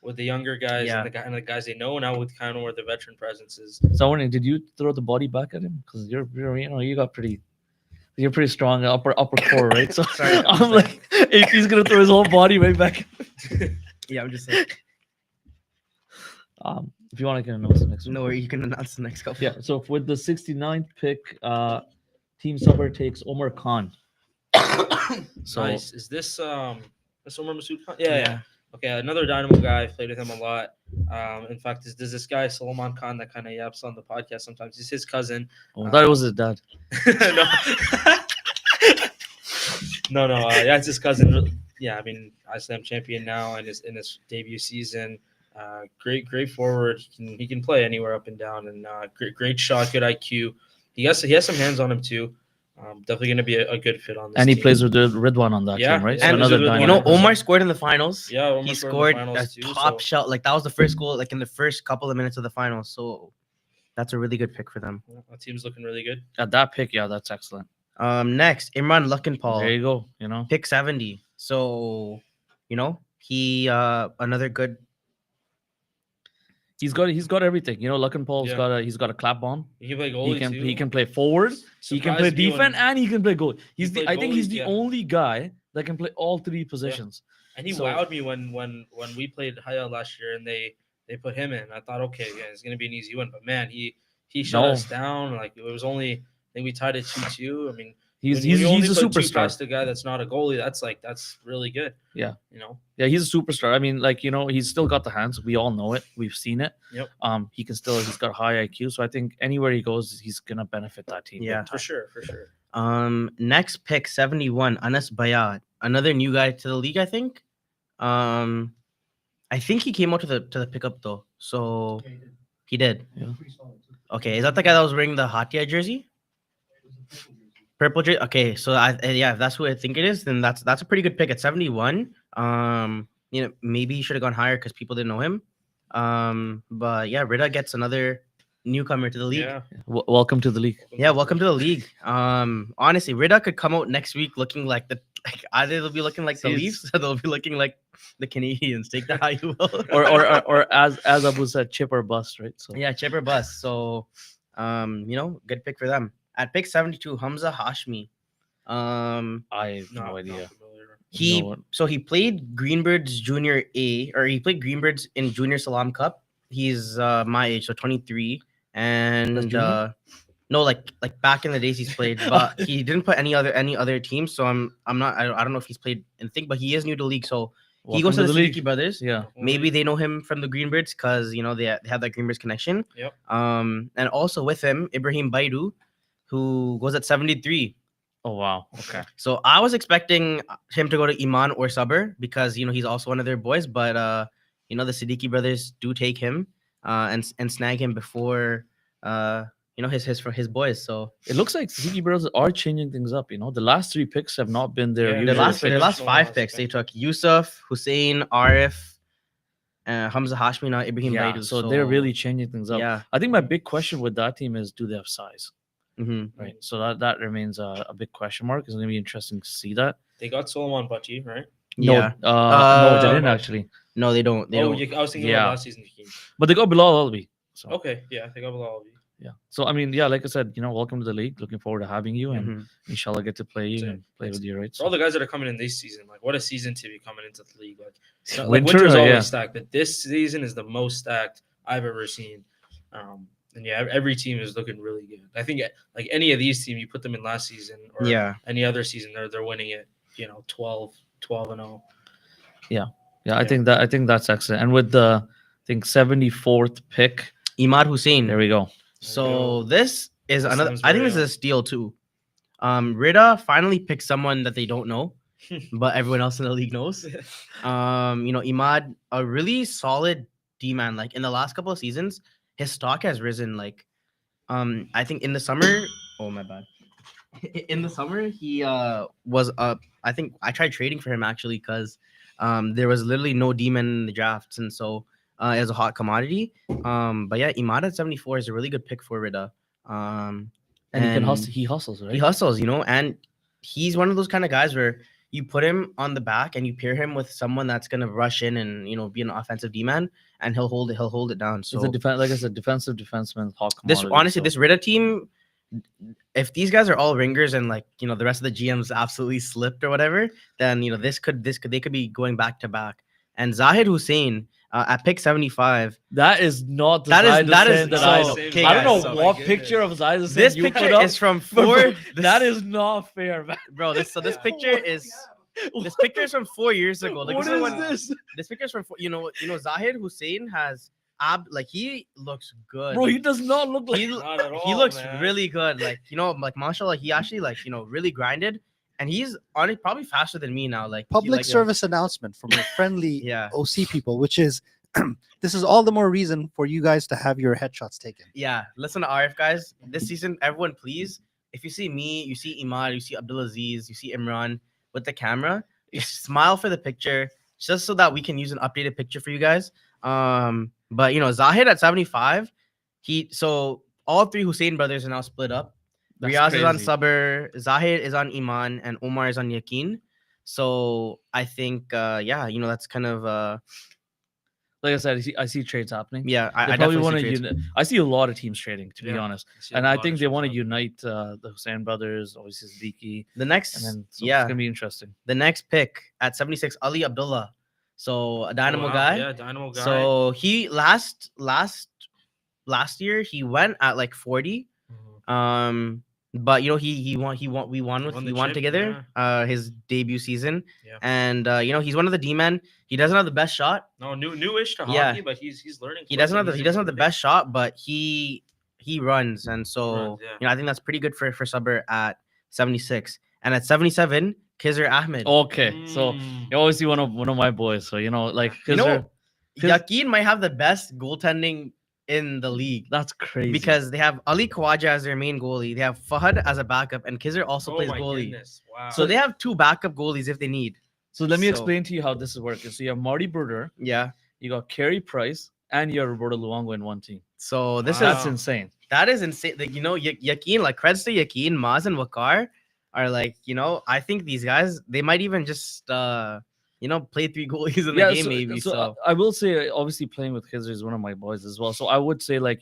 with the younger guys Yeah. and the guys they know now with kind of where the veteran presence is. So I'm wondering, did you throw the body back at him? Because you're you're pretty strong upper core, right? So Sorry, I'm I'm sorry. like, if he's gonna throw his whole body right back. Yeah, I'm just like, If you want, I can announce the next one. no, you can announce the next couple. Yeah. So with the 69th pick, Team Suber takes Omar Khan. So Nice. Is this Omar Masood Khan? Yeah. Okay, another Dynamo guy. I've played with him a lot. In fact, there's this guy Solomon Khan that kind of yaps on the podcast sometimes. He's his cousin. I thought it was his dad. no. Yeah, it's his cousin. Yeah, I mean, Iceland champion now in his debut season. Great forward. He can play anywhere up and down, and great shot, good IQ. He has some hands on him too. Definitely going to be a good fit on this. And he team. plays with the Ridwan on that Yeah, team, right? yeah, So he plays another with Dynamo. You know, Dynamo. Omar scored in the finals. Yeah, Omar He scored scored in the a finals too, top so- shot. Like that was the first goal, like in the first couple of minutes of the finals. So that's a really good pick for them. Our team's looking really good. At that pick, yeah, that's excellent. Next, Imran Luckenpaul, There you go. You know, pick 70. So, you know, he another good. he's got everything. You know, Lucken Paul's Yeah. he's got a clap bomb. He can play goalie too. He can play forward. He can play Surprised me defense, and he can play goal. played I think he's goalie, the yeah. only guy that can play all three positions. And he So- wowed me when we played Haya last year and they put him in. I thought, okay, yeah, it's gonna be an easy win. But man, he shut No. us down. Like it was only I think we tied it 2-2. I mean, He's when you only a put two superstar. past a guy that's not a goalie. That's really good. Yeah. You know. Yeah, he's a superstar. I mean, like, you know, he's still got the hands. We all know it. We've seen it. Yep. He's got high IQ. So I think anywhere he goes, he's gonna benefit that team. big Yeah. time. For sure. Next pick 71, Anas Bayat, another new guy to the league. I think. I think he came out to the pickup though. So he did. Yeah. Okay, is that the guy that was wearing the Hatia jersey? Purple jersey. Okay, so if that's who I think it is, then that's a pretty good pick at 71. You know, maybe he should have gone higher because people didn't know him. But yeah, Rida gets another newcomer to the league. Yeah. Welcome to the league. Yeah, welcome to the league. Honestly, Rida could come out next week looking like either they'll be looking like the He's- Leafs or they'll be looking like the Canadians. Take that how you will. Or as Abu said, chip or bust, right? So Yeah, chip or bust. So, you know, good pick for them. At pick 72, Hamza Hashmi. I have no Not idea. familiar. He know what? so he played Greenbirds Junior A, or he played Greenbirds in Junior Salam Cup. He's my age, so 23, and junior? no, like back in the days he's played, but he didn't put any other teams. So I don't know if he's played anything, but he is new to the league, so he goes to the Siddiqui brothers. Yeah. Maybe they know him from the Greenbirds because you know they have that Greenbirds connection. Yep. And also with him, Ibrahim Baidu, who goes at 73. Oh wow. Okay. So I was expecting him to go to Iman or Sabr because you know he's also one of their boys, but you know the Siddiqui brothers do take him and snag him before you know his boys. So It looks like Ziggy Brothers are changing things up. You know, the last three picks have not been their Yeah, the usual last picks. the last picks. five picks they took Yusuf, Hussein, Arif, Hamza Hashmi, now Ibrahim Yeah, Baidu. so they're really changing things up. yeah. I think my big question with that team is, do they have size? Mm-hmm. Right. So that remains a big question mark. It's going to be interesting to see that. They got Solomon Butchie, right? Yeah. No, they didn't Uh, actually. No, they don't. They don't. I was thinking Yeah. about last season. But they got Bilal Albi. So Okay, yeah, they got Bilal. yeah. So I mean, yeah, like I said, you know, welcome to the league. Looking forward to having you, and Mhm. inshallah get to play you That's it. and play with you, right? For all the guys that are coming in this season, like what a season to be coming into the league. Like Winter, winter's always yeah. stacked, but this season is the most stacked I've ever seen. And yeah, every team is looking really good. I think like any of these teams, you put them in last season or Yeah. any other season, they're winning it. You know, 12 and 0. Yeah, Yeah. I think that's excellent. And with the I think 74th pick, Imad Hussein. there we go. So this is This another. sounds I think very this is a steal too. Rida finally picked someone that they don't know, but everyone else in the league knows. You know, Imad, a really solid D man. Like in the last couple of seasons, his stock has risen. Like, I think in the summer. Oh my bad. In the summer, he was up. I think I tried trading for him actually because there was literally no D-man in the drafts, and so it was a hot commodity. But yeah, Imad at 74 is a really good pick for Rida. And he can hustle. He hustles, right? He hustles, you know, and he's one of those kind of guys where you put him on the back and you pair him with someone that's gonna rush in and be an offensive D man, and he'll hold it down. So It's a like I said, defensive defenseman. Hot this commodity, honestly, so. this Rita team, if these guys are all ringers and like the rest of the GMs absolutely slipped or whatever, then they could be going back to back. And Zahid Hussein at pick 75. That is not the That is- Zaid that Hussein is- that so- I know. okay, I don't know guys, so- what my picture of Zaid Hussein This you picture put up. is from but four. that is not fair, man. Bro, this picture is from 4 years ago. Like, What this is when- this, This picture is from Zahid Hussein has like he looks good. bro? He does not look like. he, Not at he all, looks man. really good. Like like mashallah, he actually really grinded, and he's on probably faster than me now. Like Public service announcement from our friendly Yeah. OC people, which is this is all the more reason for you guys to have your headshots taken. Yeah, listen to RF guys. This season, everyone, please, if you see me, you see Imad, you see Abdulaziz, you see Imran with the camera, just smile for the picture, just so that we can use an updated picture for you guys. But Zahid at 75, so all three Hussein brothers are now split up. That's Riaz is on crazy. Sabr, Zahid is on Iman, and Omar is on Yaqeen. So I think, that's kind of Like I said, I see trades happening. I They probably definitely want see to. trades. I see a lot of teams trading, to be Yeah. honest, see and a I lot of think they shit want to happening. unite the Hussein brothers, obviously Siddiqui, The and next, then so yeah, it's gonna be interesting. the next pick at 76, Ali Abdullah. So a Dynamo Oh, wow. guy. Yeah, Dynamo guy. So he last year he went at like 40. Mhm. But we won the chip, together his debut season. Yeah. And he's one of the D-men. He doesn't have the best shot. No, newish to Yeah. hockey, but he's learning. He quick doesn't and have the he's best improving. shot, but he runs, and so Runs, yeah. I think that's pretty good for Sabr at 76. And at 77, Khizr Ahmed. Okay, so Mm. you always see one of my boys. So like, You 'cause know, they're- 'cause- Yaqeen might have the best goaltending in the league that's crazy. because they have Ali Khawaja as their main goalie. They have Fahad as a backup, and Khizr also Oh plays my goalie. goodness. Wow. So they have two backup goalies if they need. so let me so- explain to you how this is working. So you have Marty Bruder, Yeah. you got Carey Price, and you have Roberto Luongo in one team. So this Wow. That's insane. that is insane. Like, Yaqeen, like creds to Yaqeen, Maz, and Wakar are like, I think these guys, they might even just play three goalies in the game, maybe. So, I will say, obviously, playing with Khizr is one of my boys as well. So I would say, like,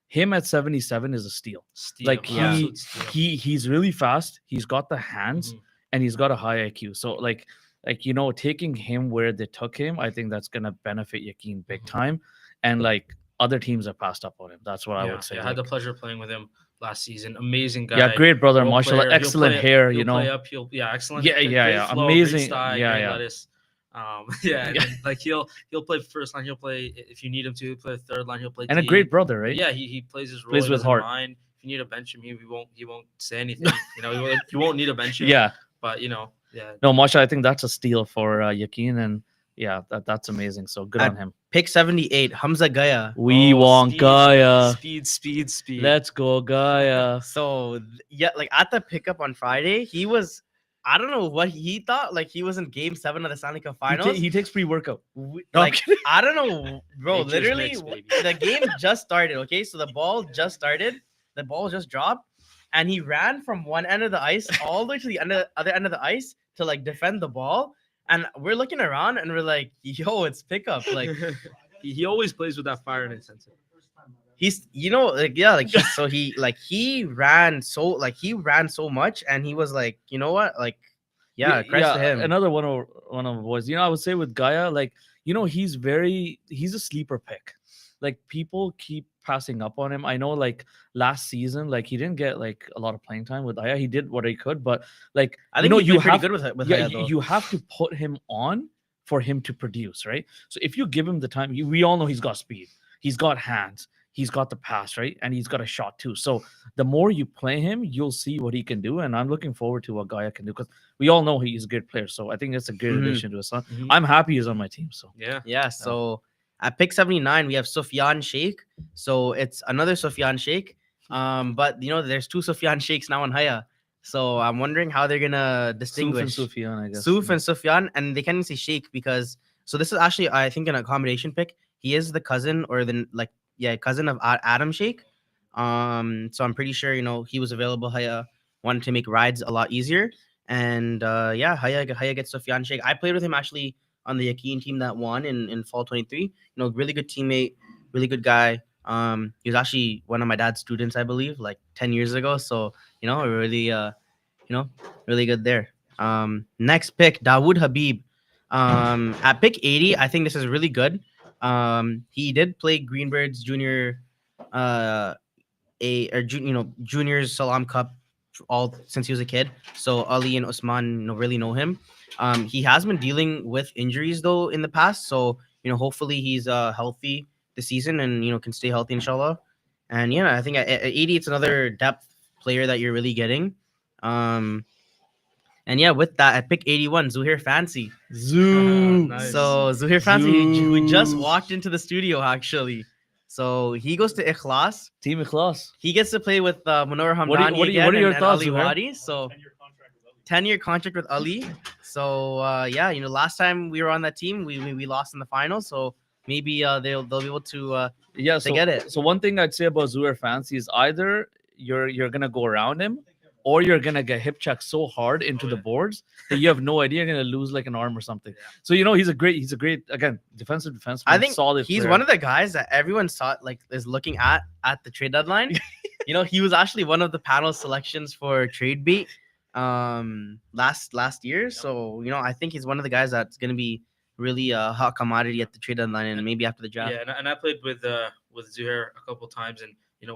him at 77 is a steal. Steal. Like, Absolute steal. he's really fast. He's got the hands, Mhm. and he's got a high IQ. So taking him where they took him, I think that's gonna benefit Yaqeen big Mhm. time. And like other teams have passed up on him. That's what I Yeah, would say. yeah, I had the like- pleasure of playing with him last season. Amazing guy. yeah, great brother, role mashallah, player. He'll excellent play- hair. he'll play up. Excellent. Yeah, great yeah, flow, great amazing. style, Yeah, great yeah. lettuce. Yeah, Yeah. and then, like he'll play first line. He'll play if you need him to. He'll play third line. He'll play And a D. great brother, right? Yeah, he plays his role. Plays he with doesn't heart. mind. If you need to bench him, he won't say anything. He won't need a bench him. Yeah. But yeah. No, mashallah, I think that's a steal for Yaqeen, and yeah, that's amazing. So good on him. pick 78, Hamza Gaya. We Oh, want speed, Gaia. Speed. Let's go, Gaia. So like at the pickup on Friday, he was, I don't know what he thought. Like he was in Game 7 of the Stanley Cup Finals. He takes pre-workout. No, I'm Like I don't know, bro. Nature's Literally, mix, baby. the game just started. Okay, so the ball just started. The ball just dropped, and he ran from one end of the ice all the way to the other end of the ice to like defend the ball. And we're looking around, and we're like, "Yo, it's pickup!" Like he always plays with that fire and intensity. he's, he ran so much, and he was like, you know what, like, yeah, credits to him. Another one of the boys. I would say with Gaia, like, he's a sleeper pick. Like people keep passing up on him. I know, like last season, like he didn't get like a lot of playing time with Gaia. He did what he could, but like I think you he's pretty have good with yeah, Haya, though. you have to put him on for him to produce, right? So if you give him the time, we all know he's got speed, he's got hands, he's got the pass, right? And he's got a shot too. So the more you play him, you'll see what he can do. And I'm looking forward to what Gaia can do because we all know he's a good player. So I think that's a good Mhm. addition to his son. Mhm. I'm happy he's on my team. So Yeah. Yeah, so at pick 79, we have Sufyan Sheikh. So it's another Sufyan Sheikh. But there's two Sufyan Sheikhs now in Haya. So I'm wondering how they're gonna distinguish Suf and Sufyan, I guess. Suf and Sufyan, and they can't even say Sheikh because this is actually, I think, an accommodation pick. He is the cousin or cousin of Adam Sheikh. So I'm pretty sure he was available Haya. wanted to make rides a lot easier. And yeah, Haya gets Sufyan Sheikh. I played with him actually on the Yakin team that won in fall 23. Really good teammate, really good guy. He was actually one of my dad's students, I believe, like 10 years ago. So really really good there. Next pick, Dawood Habib. At pick 80, I think this is really good. He did play Greenbirds Junior, Juniors Salam Cup all since he was a kid. So Ali and Usman really know him. He has been dealing with injuries though in the past. So hopefully he's healthy this season and can stay healthy inshallah. And yeah, I think at 80 it's another depth player that you're really getting. And yeah, with that, at pick 81, Zuhair Fancy. Zoo. Nice. So Zuhair Fancy, who just Zoo. walked into the studio actually. So he goes to Ikhlas. Team Ikhlas. He gets to play with Munawar What are Hamdani you- again what are your and thoughts, Ali Zuhair? Wadi. So 10-year contract with Ali. So yeah, last time we were on that team, we lost in the final. So maybe they'll be able to Yeah, to so get it. So one thing I'd say about Zuhair Fancy is either you're gonna go around him, or you're gonna get hip checked so hard into the boards that you have no idea you're gonna lose like an arm or something. So he's a great again defensive defenseman. I think solid. he's player. one of the guys that everyone saw is looking at the trade deadline. He was actually one of the panel selections for trade bait last year. So I think he's one of the guys that's gonna be really a hot commodity at the trade deadline and maybe after the draft. Yeah, and I played with Zuhair a couple times, and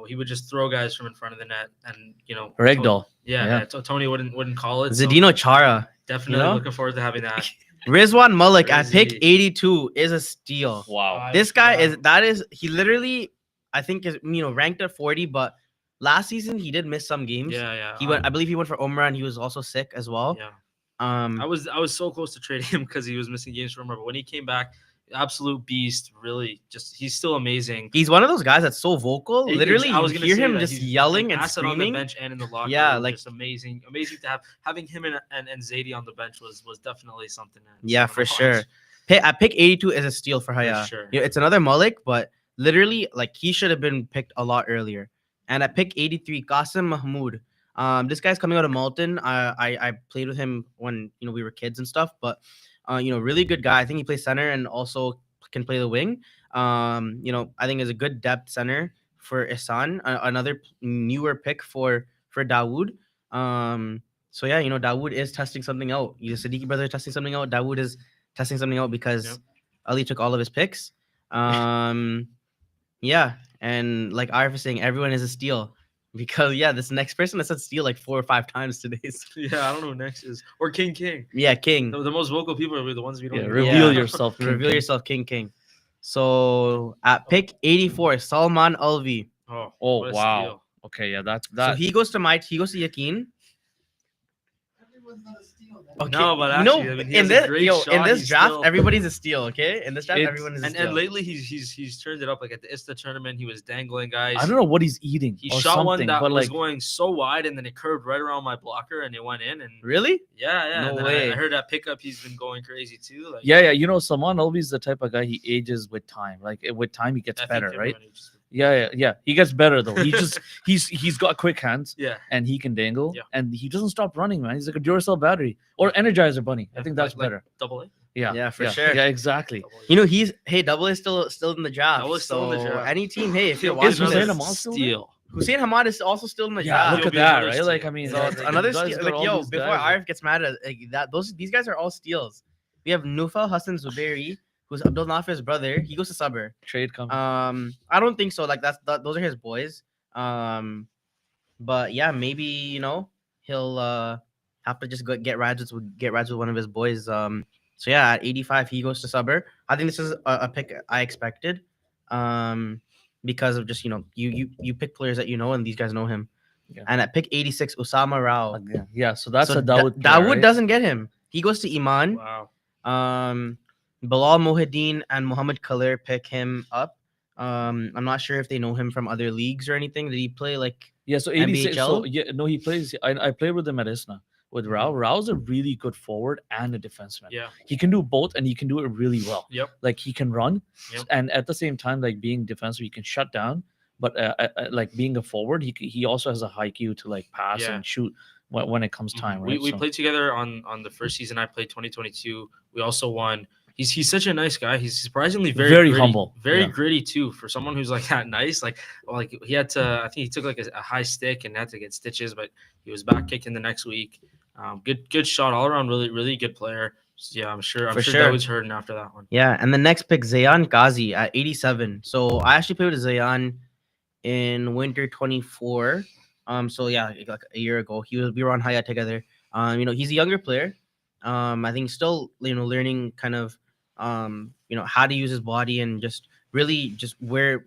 he would just throw guys from in front of the net, and Ragdoll. Yeah. So Tony wouldn't call it. so Zadino Chara, definitely looking forward to having that. Rizwan Malik at pick Crazy. 82 is a steal. Wow. This guy he literally I think is ranked at 40, but last season he did miss some games. Yeah. He went. I believe he went for Umrah, and he was also sick as well. Yeah. Um, I was so close to trading him because he was missing games from him, but when he came back, absolute beast. Really, he's still amazing. he's one of those guys that's so vocal. Ex- Literally, I was you gonna hear say him that just he's yelling an and asset on screaming. the bench and in the locker Yeah, room. like- just amazing to have having him and Zadie on the bench was definitely something. Yeah, for sure. At pick 82 is a steal for Haya. sure. It's another Malik, but literally, like he should have been picked a lot earlier. And at pick 83, Qasim Mahmood. This guy's coming out of Malton. I played with him when we were kids and stuff, but really good guy. I think he plays center and also can play the wing. I think is a good depth center for Ihsan. Another newer pick for Dawood. So yeah, Dawood is testing something out. The Siddiqui brother is testing something out. Dawood is testing something out because Ali took all of his picks. Yeah, and like Arif was saying, everyone is a steal because this next person has said steal like 4 or 5 times today. So, Yeah, I don't know who next is or King. yeah, King. The most vocal people are the ones we don't. Yeah, even reveal know. yourself. King, Reveal King. yourself, King. So at pick 84, Salman Alvi. Oh, Oh what a wow. steal. Okay, yeah, that So he goes to Yakin. Okay, No, but actually, I mean, he has a great shot. in this He's draft, still- everybody's a steal. Okay, in this draft, It's- everyone is a And steal. lately he's turned it up. Like at the ISTA tournament, he was dangling guys. I don't know what he's eating. He or shot one something, that but was like going so wide, and then it curved right around my blocker, and it went in. And Really? yeah. No and then way. I heard that pickup. He's been going crazy too. Like yeah, Salman Alvi is the type of guy he ages with time. Like with time he gets I think better, everyone right? ages- Yeah. He gets better though. He's got quick hands Yeah. and he can dangle Yeah. and he doesn't stop running, man. He's like a Duracell battery or Energizer bunny. I think that's like better. Double A. Yeah, for sure. Yeah, exactly. Double A. He's Double A still in the draft. Double A still in the So draft. Any team, hey, if you're Is watching Hussein this, Ahmad still there? Steal. Hussein Hamad is also still in the Yeah, draft. look He'll at be that, another right? steal. Like I mean, So it's like, another you guys steal. got Like, all yo, these before guys, Arif gets mad at these guys are all steals. We have Nufal Hassan Zubairi, who's Abdul Nafir's brother. He goes to Sabr. trade coming. I don't think so. Like those are his boys. But yeah, maybe he'll have to just get rides with one of his boys. So yeah, at 85 he goes to Sabr. I think this is a pick I expected. Because of just you pick players that and these guys know him. Yeah. And at pick 86, Usama Rao. Again. Yeah, so that's So a Dawood. player, Dawood right? doesn't get him. He goes to Iman. Wow. Bilal Mohideen and Muhammad Kalir pick him up. I'm not sure if they know him from other leagues or anything. Did he play like Yeah, so 86. So NBHL? yeah, no, he plays. I played with him at ISNA with Rao. Rao's a really good forward and a defenseman. Yeah. He can do both, and he can do it really well. Yep. Like he can run, Yep. and at the same time, like being defensive, he can shut down. But like being a forward, he also has a high IQ to like pass Yeah. and shoot when it comes time, right? We So- played together on the first season. I played 2022. We also won. He's such a nice guy. He's surprisingly very Very gritty, humble. very Yeah. gritty too. For someone who's like that nice, like he had to. I think he took like a high stick and had to get stitches, but he was back kicking the next week. Good shot all around. Really good player. So, yeah, I'm sure For that sure. was hurting after that one. Yeah, and the next pick, Zayan Ghazi at 87. So I actually played with Zayan in winter 24. So yeah, like a year ago, we were on Haya together. He's a younger player. I think still learning kind of how to use his body and just really just where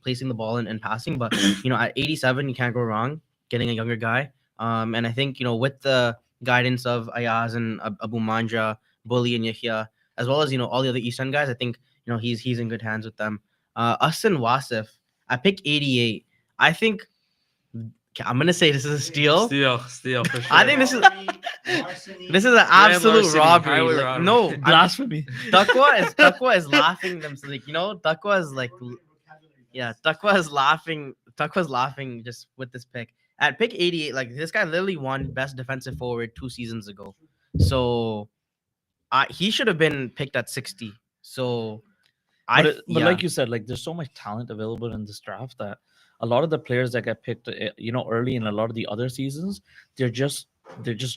placing the ball and passing. But at 87, you can't go wrong getting a younger guy. And I think with the guidance of Ayaz and Abu Manja, Bully and Yahya, as well as all the other East End guys, I think he's in good hands with them. Ustin Wasif, I picked 88. I think I'm gonna say this is a steal. Steal for sure. I think this is an absolute larceny, robbery. highway Like, robbery. no, Blasphemy. Takwa is laughing them. So like Takwa is like, yeah, Takwa's laughing just with this pick. At pick 88, like this guy literally won best defensive forward 2 seasons ago. So he should have been picked at 60. So But like you said, like there's so much talent available in this draft that a lot of the players that get picked, early in a lot of the other seasons, they just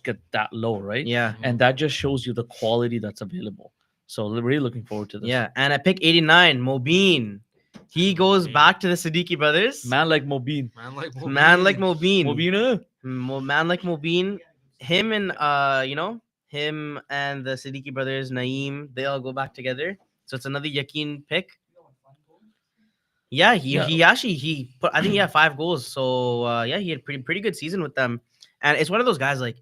get that low, right? yeah. And that just shows you the quality that's available. So really looking forward to this. Yeah, and at pick 89, Mobeen. He goes back to the Siddiqui brothers. Man like Mobeen. Man like Mobeen. Mobeen. Man like Mobeen. Him and him and the Siddiqui brothers, Naeem, they all go back together. So it's another Yakin pick. Yeah, he actually put, I think he had 5 goals. So he had pretty good season with them. And it's one of those guys like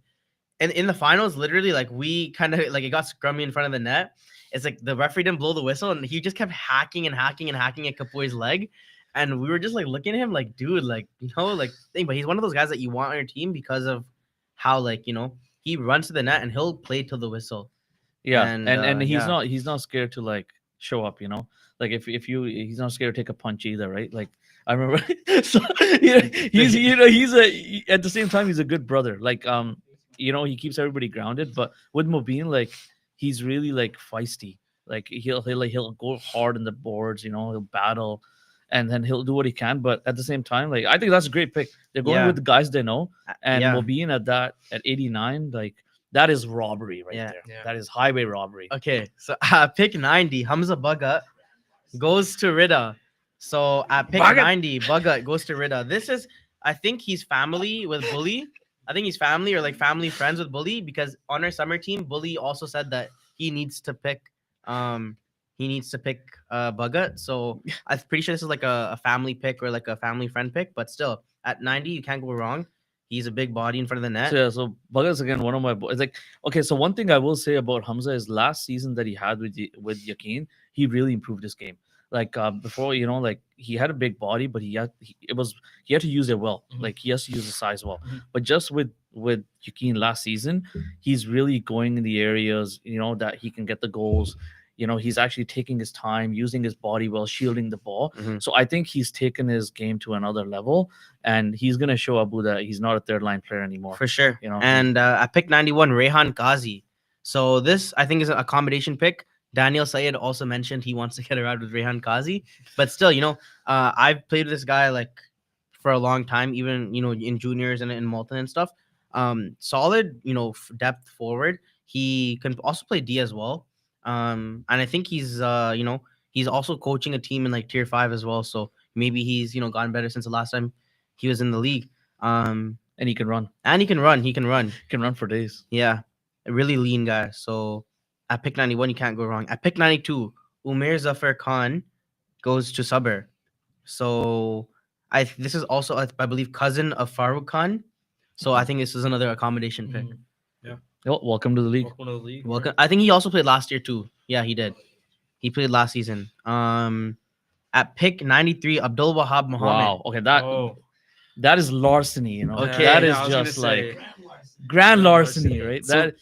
in the finals, literally like we kind of like it got scrummy in front of the net. It's like the referee didn't blow the whistle and he just kept hacking at Kapoor's leg. And we were just like looking at him like, dude, like, thing. But he's one of those guys that you want on your team because of how he runs to the net and he'll play till the whistle. Yeah, And, and he's yeah. not scared to like show up, like if he's not scared to take a punch either, right? Like I remember, so he's at the same time he's a good brother. Like he keeps everybody grounded, but with Mobeen, like he's really like feisty. Like he'll go hard in the boards, he'll battle, and then he'll do what he can. But at the same time, like I think that's a great pick. They're going Yeah. with the guys they know, and yeah. Mobeen at 89, like. That is robbery right Yeah. there. Yeah. That is highway robbery. Okay, so pick 90, Hamza Bhagat goes to Rida. So at pick Bhagat. 90, Bhagat goes to Rida. This is, I think he's family with Bully. I think he's family or like family friends with Bully because on our summer team, Bully also said that he needs to pick Bhagat. So I'm pretty sure this is like a family pick or like a family friend pick, but still at 90, you can't go wrong. He's a big body in front of the net. So, so Bhagat's again one of my boys. Like, okay, so one thing I will say about Hamza is last season that he had with Yakin, he really improved his game. Like before, like he had a big body, but he had to use it well. Mhm. Like he has to use the size well. Mhm. But just with Yakin last season, he's really going in the areas that he can get the goals. He's actually taking his time, using his body well, shielding the ball. Mhm. So I think he's taken his game to another level, and he's gonna show Abu that he's not a third line player anymore. For sure. You know? And I picked 91, Rehan Ghazi. So this, I think, is an accommodation pick. Daniel Sayed also mentioned he wants to get around with Rehan Ghazi. But still, I've played with this guy like for a long time, even, in juniors and in Malton and stuff. Solid, depth forward. He can also play D as well. And I think he's, he's also coaching a team in like tier 5 as well. So maybe he's, gotten better since the last time he was in the league. And he can run. And he can run. He can run for days. Yeah, a really lean guy. So at pick 91, you can't go wrong. At pick 92, Umair Zafar Khan goes to Sabir. So this is also, I believe, cousin of Farouk Khan. So I think this is another accommodation pick. Mhm. Oh, welcome to the league. Welcome to the league. Welcome. I think he also played last year too. Yeah, he did. He played last season. At pick 93, Abdul Wahab Mohammed. Wow. Okay, that is larceny. Okay. that is I was gonna just say, like grand larceny, larceny. right? So-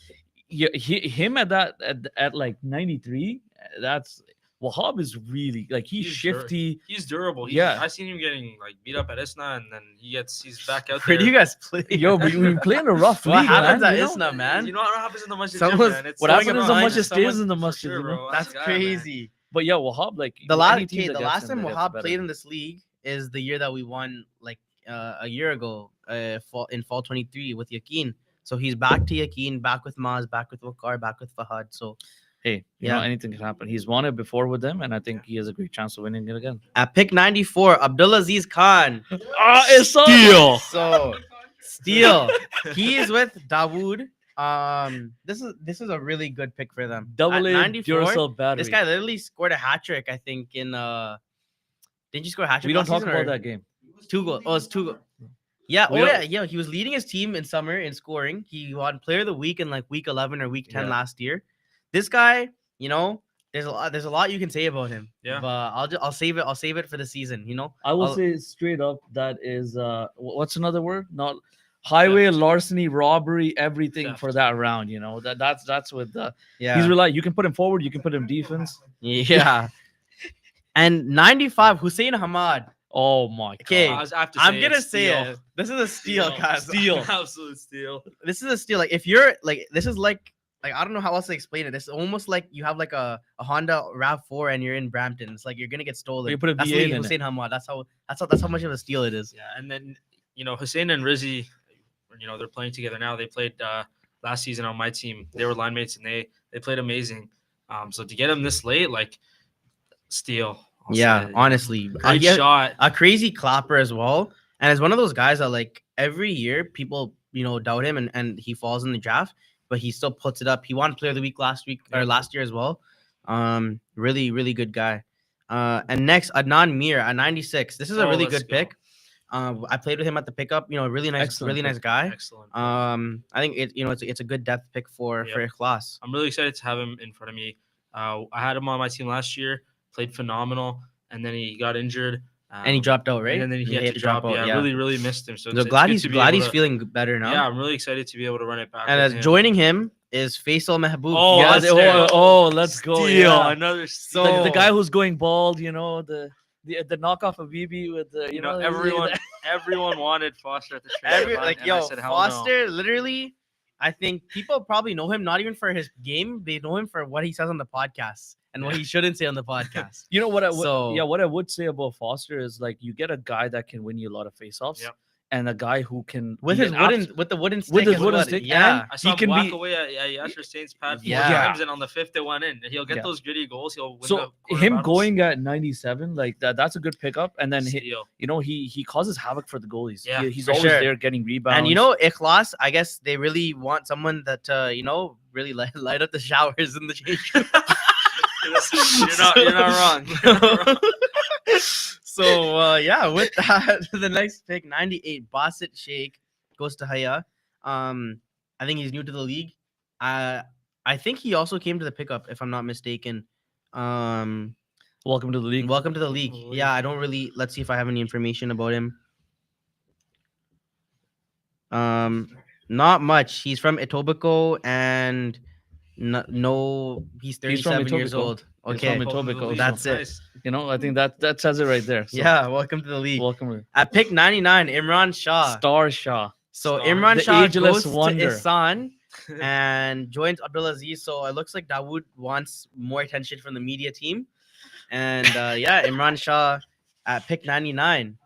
Him at like 93. That's Wahab is really like he's He's shifty. He's durable. Yeah. I seen him getting like beat up at Isna, and then he's back out Where there. do you guys play? Yo, we play in a rough What league, happens man. at you know? Isna, man? You know what happens in the masjid, Someone's- man? It's What throwing happens a in the behind masjid someone- stays in the for masjid, sure, you know? bro. That's the guy, man. crazy. But yeah, Wahab, like The any last team that the gets last him, time that gets Wahab better. played in this league is the year that we won like a year ago, fall 23 with Yakin. So he's back to Yakin, back with Maz, back with Wakar, back with Fahad. So Hey, you know Yeah. anything can happen. He's won it before with them, and I think he has a great chance of winning it again. at pick 94, Abdulaziz Khan. Ah, it's Steal. So steal. He's with Dawood. This is a really good pick for them. double At A 94, Duracell battery. this guy literally scored a hat trick, I think, in didn't you score a hat trick? We don't last talk season, about or that game. 2 goals. Oh, it's 2 goals. Yeah, We yeah. He was leading his team in summer in scoring. He won player of the week in like week 11 or week 10 Yeah. last year. This guy, there's a lot you can say about him. Yeah. But I'll save it for the season, I will I'll- say straight up that is what's another word? Not highway Theft. larceny, robbery, everything Theft. for that round. That's what Yeah. he's relying. You can put him forward, you can put him defense. Yeah. And 95, Hussein Hamad. Oh my god. Okay, I have to I'm gonna it's say steal. it. This is a steal, guys. Steal. Absolute steal. This is a steal. Like if you're like, this is like I don't know how else to explain it. This is almost like you have like a Honda RAV4 and you're in Brampton. It's like you're gonna get stolen. You put a That's V8 literally in it. Hussein Hamad. That's how much of a steal it is. Yeah, and then Hussein and Rizzi, they're playing together now. They played last season on my team. They were line mates and they played amazing. So to get him this late, like steal. I'll Yeah, say, honestly, great he has shot. a crazy clapper as well. And it's one of those guys that like every year people doubt him and he falls in the draft, but he still puts it up. He won player of the week last year as well. Really, really good guy. And next, Adnan Mir at 96. This is a Oh, really let's good go. pick. I played with him at the pickup. Really nice, Excellent really pick. nice guy. Excellent. I think it's a good depth pick for Ikhlas. I'm really excited to have him in front of me. I had him on my team last year. Played phenomenal, and then he got injured. And he dropped out, right? And then he had had to drop. Yeah, out, really, really missed him. So So it's glad good he's to be glad able he's to- feeling better now. Yeah, I'm really excited to be able to run it back. And with as him. joining him is Faisal Mehboob. Oh, Yeah, let's oh, go. oh, let's go. Steal. Yeah. Another So- steal. The guy who's going bald, the knockoff of BB with the everyone wanted Foster at the trade deadline, and I said, hell no. Foster, literally, I think people probably know him not even for his game. They know him for what he says on the podcast and what he shouldn't say on the podcast. You know what I would, So- what I would say about Foster is like you get a guy that can win you a lot of faceoffs, Yep. and a guy who can With he his can with the wooden stick. with his is wooden what- stick, yeah. I saw he him can whack be- away at Yasser Stain's pad 4 Yeah. times, and on the fifth it went in. He'll get Yeah. those gritty goals. He'll win So the quarter him battles. going at 97, like that's a good pickup. And then Steal. he causes havoc for the goalies. Yeah, he's for always sure. there getting rebounds. And Ikhlas, I guess they really want someone that really light up the showers in the change room. You're not wrong. You're not wrong. So with that, the next pick, 98, Basit Sheikh goes to Haya. I think he's new to the league. I think he also came to the pickup, if I'm not mistaken. welcome to the league. Welcome to the league. Oh, Yeah, I don't really. Let's see if I have any information about him. Not much. He's from Etobicoke and no, he's He's from 37 years Etobicoke. old. He's Okay, from Etobicoke. That's it. Nice. I think that says it right there. So, yeah. Welcome to the league. welcome to At pick 99, Imran Shah. Star Shah. So Star. Imran The Shah ageless goes wonder. to Ihsan and joins Abdulaziz. So it looks like Dawood wants more attention from the media team. And Imran Shah at pick 99.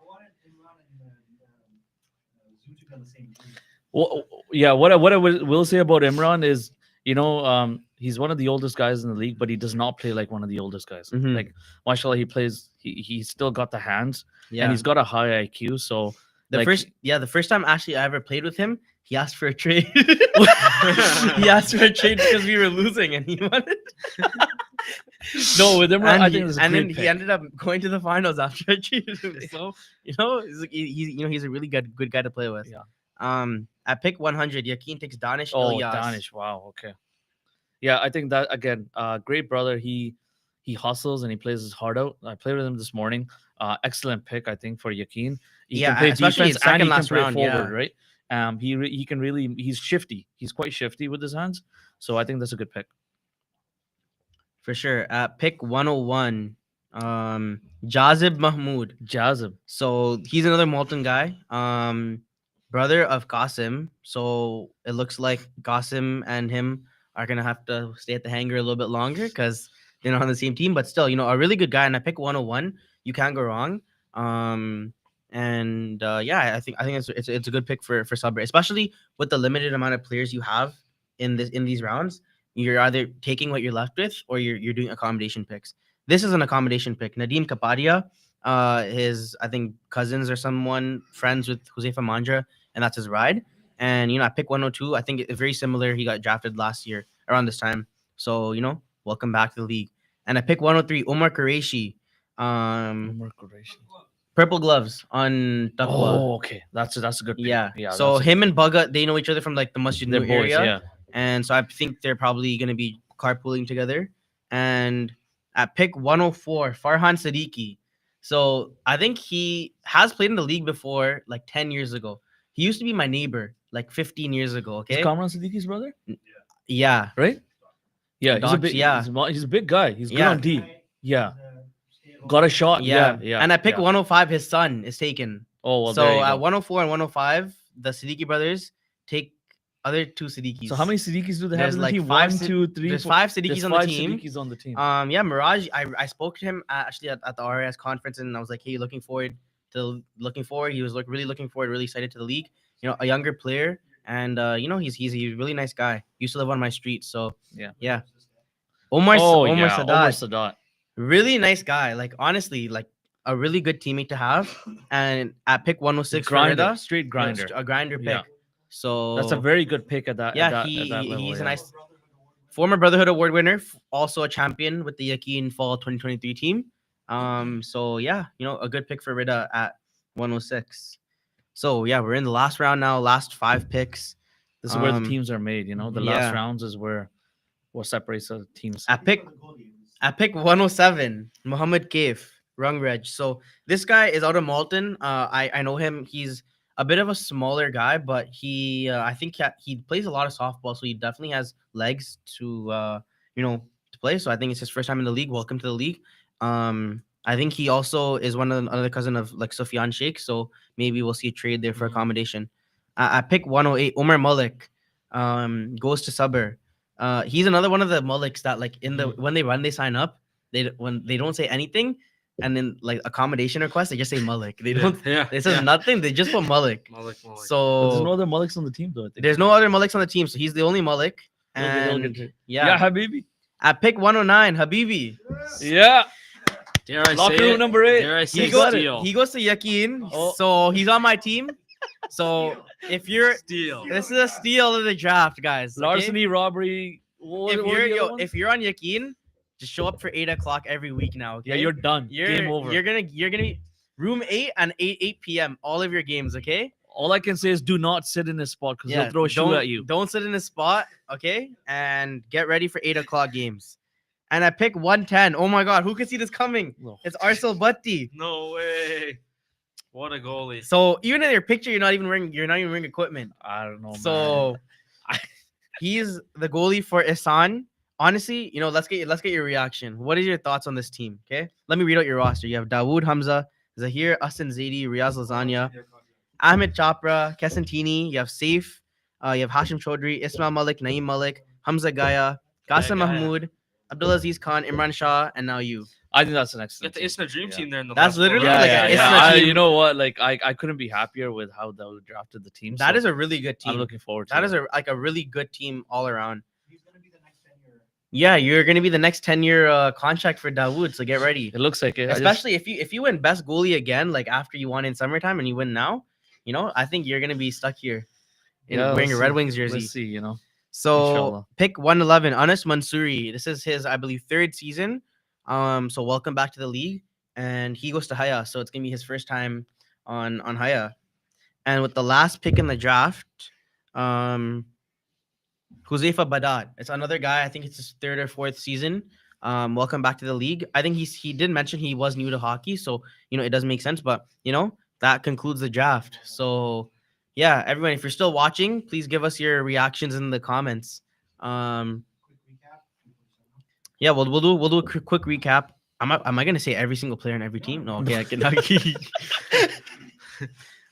Well, yeah. What I will say about Imran is, he's one of the oldest guys in the league, but he does not play like one of the oldest guys. Mhm. Like, mashallah, he plays. He's still got the hands, Yeah. and he's got a high IQ. So The like, first time actually I ever played with him, he asked for a trade. He asked for a trade because we were losing and he wanted. no, with Imran, And, I he, think it's a and great then he pick. ended up going to the finals after I cheated him. So he's a really good guy to play with. Yeah. At pick 100, Yakin takes Danish Oh, Ilyas. Danish! Wow. Okay. Yeah, I think that again, great brother. He hustles and he plays his heart out. I played with him this morning. Excellent pick, I think, for Yakin. He Yeah, can play especially in defense and he second can last play round, forward, yeah. right? He can really. He's shifty. He's quite shifty with his hands. So I think that's a good pick. For sure. At pick 101, Jazib Mahmood. Jazib. So he's another Molten guy. Brother of Qasim. So it looks like Qasim and him are gonna have to stay at the hangar a little bit longer because they're not on the same team. But still, a really good guy. And I pick 101. You can't go wrong. Yeah, I think it's a good pick for Sabri, especially with the limited amount of players you have in these rounds. You're either taking what you're left with or you're doing accommodation picks. This is an accommodation pick. Nadim Kapadia, his I think cousins or someone friends with Josefa Mandra, and that's his ride. And I pick 102. I think it's very similar. He got drafted last year around this time. So welcome back to the league. And I pick 103, Omar Qureshi. Umar Qureshi. Purple gloves on Taqwa. Oh, okay. That's a good pick. Yeah. Yeah. So that's him and Baga, they know each other from like the Masjid they're Nur boys. area. Yeah. And so I think they're probably going to be carpooling together. And at pick 104, Farhan Siddiqui. So I think he has played in the league before, like 10 years ago. He used to be my neighbor, like 15 years ago. Is Okay. Kamran Siddiqui's brother? Yeah. Right? Yeah. He's a Doc- big. yeah. He's a big guy. He's good Yeah. on D. Yeah. Got a shot. Yeah. Yeah. And I pick yeah. 105, his son is taken. Oh, well, there So you at go. 104 and 105, the Siddiqui brothers take other two Siddiquis. So how many Siddiquis do they have There's in the like team? five 1, Sid- 2, 3, There's 4. five Siddiquis There's on 5 the team. Siddiquis on the team. Yeah, Miraj. I spoke to him actually at the RAS conference, and I was like, "Hey, looking forward." He was really looking forward, really excited to the league. A younger player, and he's a really nice guy. Used to live on my street, so yeah. Omar Omar Sadat, Sadat. really nice guy. Like honestly, like a really good teammate to have. And at pick 106 for Grinder, Rida, straight grinder. a grinder pick. Yeah. So That's a very good pick at that. yeah, at that level, he's yeah. a nice former Brotherhood Award winner, also a champion with the Yakin Fall 2023 team. So yeah, a good pick for Rida at 106. So yeah, we're in the last round now, last 5 picks. This is where the Um, teams are made. The yeah. last rounds is where what separates the teams. At pick 107, Muhammad Kaif, Rung Reg. So this guy is out of Malton. I know him. He's a bit of a smaller guy, but I think he plays a lot of softball, so he definitely has legs to to play. So I think it's his first time in the league. Welcome to the league. I think he also is another cousin of like Sufyan Sheikh, so maybe we'll see a trade there for accommodation. At pick 108, Omar Malik goes to Sabr. He's another one of the Maliks that like when they sign up, when they don't say anything, and then like accommodation request, they just say Malik. They don't. Yeah. It says nothing. They just put Malik. Malik. But So there's no other Maliks on the team though. I think. there's no other Maliks on the team, so he's the only Malik. He'll get And it. yeah, Yeah, Habibi. at pick 109, Habibi. Yeah. Dare I Locker say room it? number 8. Dare I say He goes, steal? he goes to Yakin, Oh. so he's on my team. So if you're, Steal. this is a steal of the draft, guys. okay? Larceny, robbery. What If were you're the other ones? if you're on Yakin, just show up for 8 o'clock every week now. Okay? Yeah, you're done. Game over. You're gonna be room 8 and 8 p.m. all of your games. Okay. All I can say is do not sit in this spot because Yeah. they'll throw a shoe don't, at you. Don't sit in the spot. Okay. And get ready for 8 o'clock games. And I pick 110. Oh my God, who could see this coming? Oh, It's Arcel Bhatti. No way. What a goalie. So even in your picture, you're not even wearing equipment. I don't know, man. So he's the goalie for Isan. Honestly, let's get your reaction. What is your thoughts on this team? Okay, let me read out your roster. You have Dawood Hamza, Zahir Asan Zaidi, Riaz Lasagna, Ahmed Chopra, Kesantini. You have Saif. You have Hashim Chaudhry, Ismail Malik, Naeem Malik, Hamza Gaya, Qasim Gaya. Mahmood, Abdulaziz Khan, Imran Shah, and now you. I think that's an excellent. Get the team. Isna Dream Yeah. Team there in the That's last literally photo. like Yeah, a yeah, Isna yeah. team. You know what? Like I couldn't be happier with how they drafted the team. That so is a really good team. I'm looking forward to That it. is a really good team all around. Yeah, you're gonna be the next 10-year contract for Dawood, so get ready. It looks like it. I just- Especially if you win best goalie again, like after you won in summertime and you win now, I think you're gonna be stuck here Yeah, wearing a let's Red see. Wings jersey. Let's see. So Inshallah. pick 111, Anas Mansouri. This is his, I believe, 3rd season. So welcome back to the league, and he goes to Haya, so it's gonna be his first time on Haya. And with the last pick in the draft, Huzaifa Badat. It's another guy. I think it's his 3rd or 4th season. Welcome back to the league. I think he did mention he was new to hockey, so it doesn't make sense. But that concludes the draft. So yeah, everyone, if you're still watching, please give us your reactions in the comments. Yeah, we'll do a quick recap. Am I gonna say every single player in every team? No, okay, I can.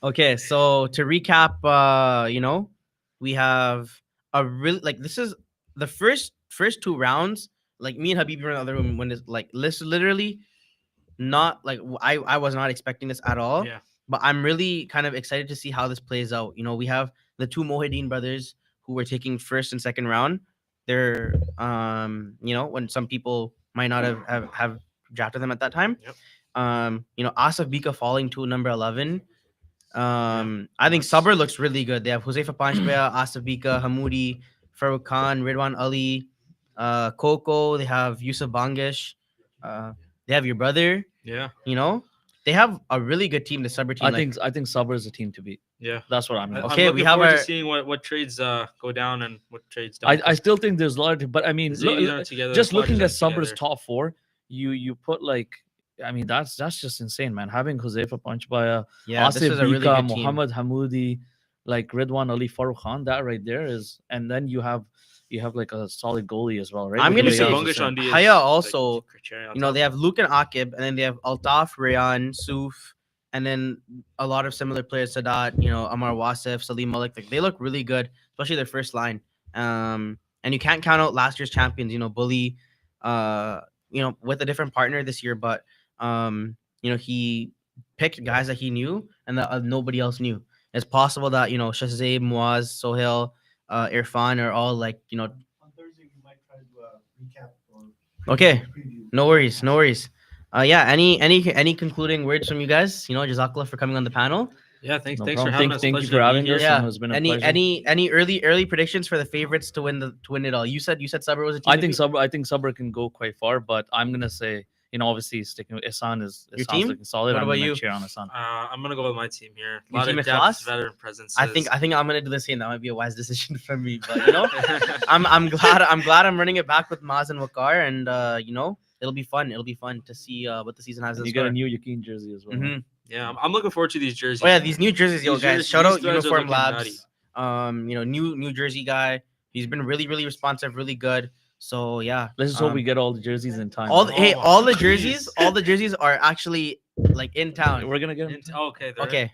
Okay, so to recap, we have a really like this is the first two rounds. Like me and Habib were in the other room when this like this literally not like I was not expecting this at all. Yeah. But I'm really kind of excited to see how this plays out. We have the two Mohideen brothers who were taking first and second round. They're when some people might not have drafted them at that time. Yep. Asaf Bika falling to number 11. I think nice. Sabr looks really good. They have Huzaifa Panchbaya, Asaf Bika, Hamoudi, Farouk Khan, Ridwan Ali, Coco. They have Yusuf Bangish. They have your brother. Yeah. They have a really good team. The Sabr team. I think Sabr is a team to beat. Yeah. That's what I mean. Okay, I'm we looking have forward our- to seeing what trades go down and what trades don't. I still think there's a lot of, but I mean, Ziggy's aren't together, just the looking at Fudges aren't Sabr's together. top four, you put like, I mean, that's just insane, man. Having Huzaifa Panchbaya, Yeah, this Asif is a really Bika, good team. Muhammad Hamoudi, like Ridwan Ali, Farouk Khan, that right there is, and then you have like a solid goalie as well, right? I'm With gonna Ilya say Bungish Hussein. on D is Haya like also, cherry on top. they have Luke and Akib, and then they have Altaf, Rayan, Suf, and then a lot of similar players, Sadat, Amar Wasif, Salim Malik. Like, they look really good, especially their first line. And you can't count out last year's champions, Bully, with a different partner this year, but he picked guys that he knew and that nobody else knew. It's possible that Shahzaib, Muaz, Sohail, Irfan are all like On Thursday, we might try to do a recap or Okay. preview. No worries, no worries. Yeah. Any concluding words from you guys? Jazakallah for coming on the panel. Yeah, thanks No for problem. having us. Thank you Pleasure for to be having here. us. Yeah. It's been a Any pleasure. any early predictions for the favorites to win it all? You said Sabr was a team. I think Sabr can go quite far, but I'm gonna say, obviously sticking with Ihsan is Your team? looking solid. What I'm about gonna you? cheer on Ihsan. I'm gonna go with my team here. A Your lot team of at Class? depth, veteran presence. I think I'm gonna do the same. That might be a wise decision for me, but I'm glad I'm running it back with Maz and Wakar, and it'll be fun. It'll be fun to see what the season has in And you get a store. new Yakin jersey as well. hmm Yeah, I'm looking forward to these jerseys. Oh yeah, these new jerseys, yo These guys! jerseys- Shout these out threads are Uniform looking Labs. nutty. New Jersey guy. He's been really responsive, really good. So yeah, Let's just hope we get all the jerseys in time. all Oh, all the please. jerseys are actually like in town. We're gonna get them. Okay, Okay,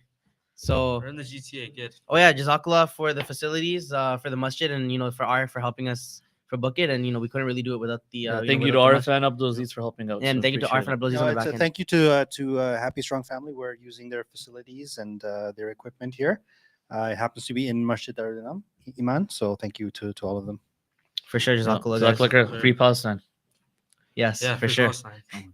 so They're in the GTA. Good. oh yeah, Jazakallah for the facilities, for the masjid, and for helping us for book it, and we couldn't really do it without the. Thank you to Arfan Abdulaziz for helping out. and so thank you to appreciate Arfan it. Abdulaziz No, on the it's back a end. thank you to Happy Strong family. We're using their facilities and their equipment here. It happens to be in Masjid Iman, so thank you to all of them. For sure, No, Jazakallah. Jazakallah guys. khair. Free Palestine. Yes, Yeah, for sure. Palestine.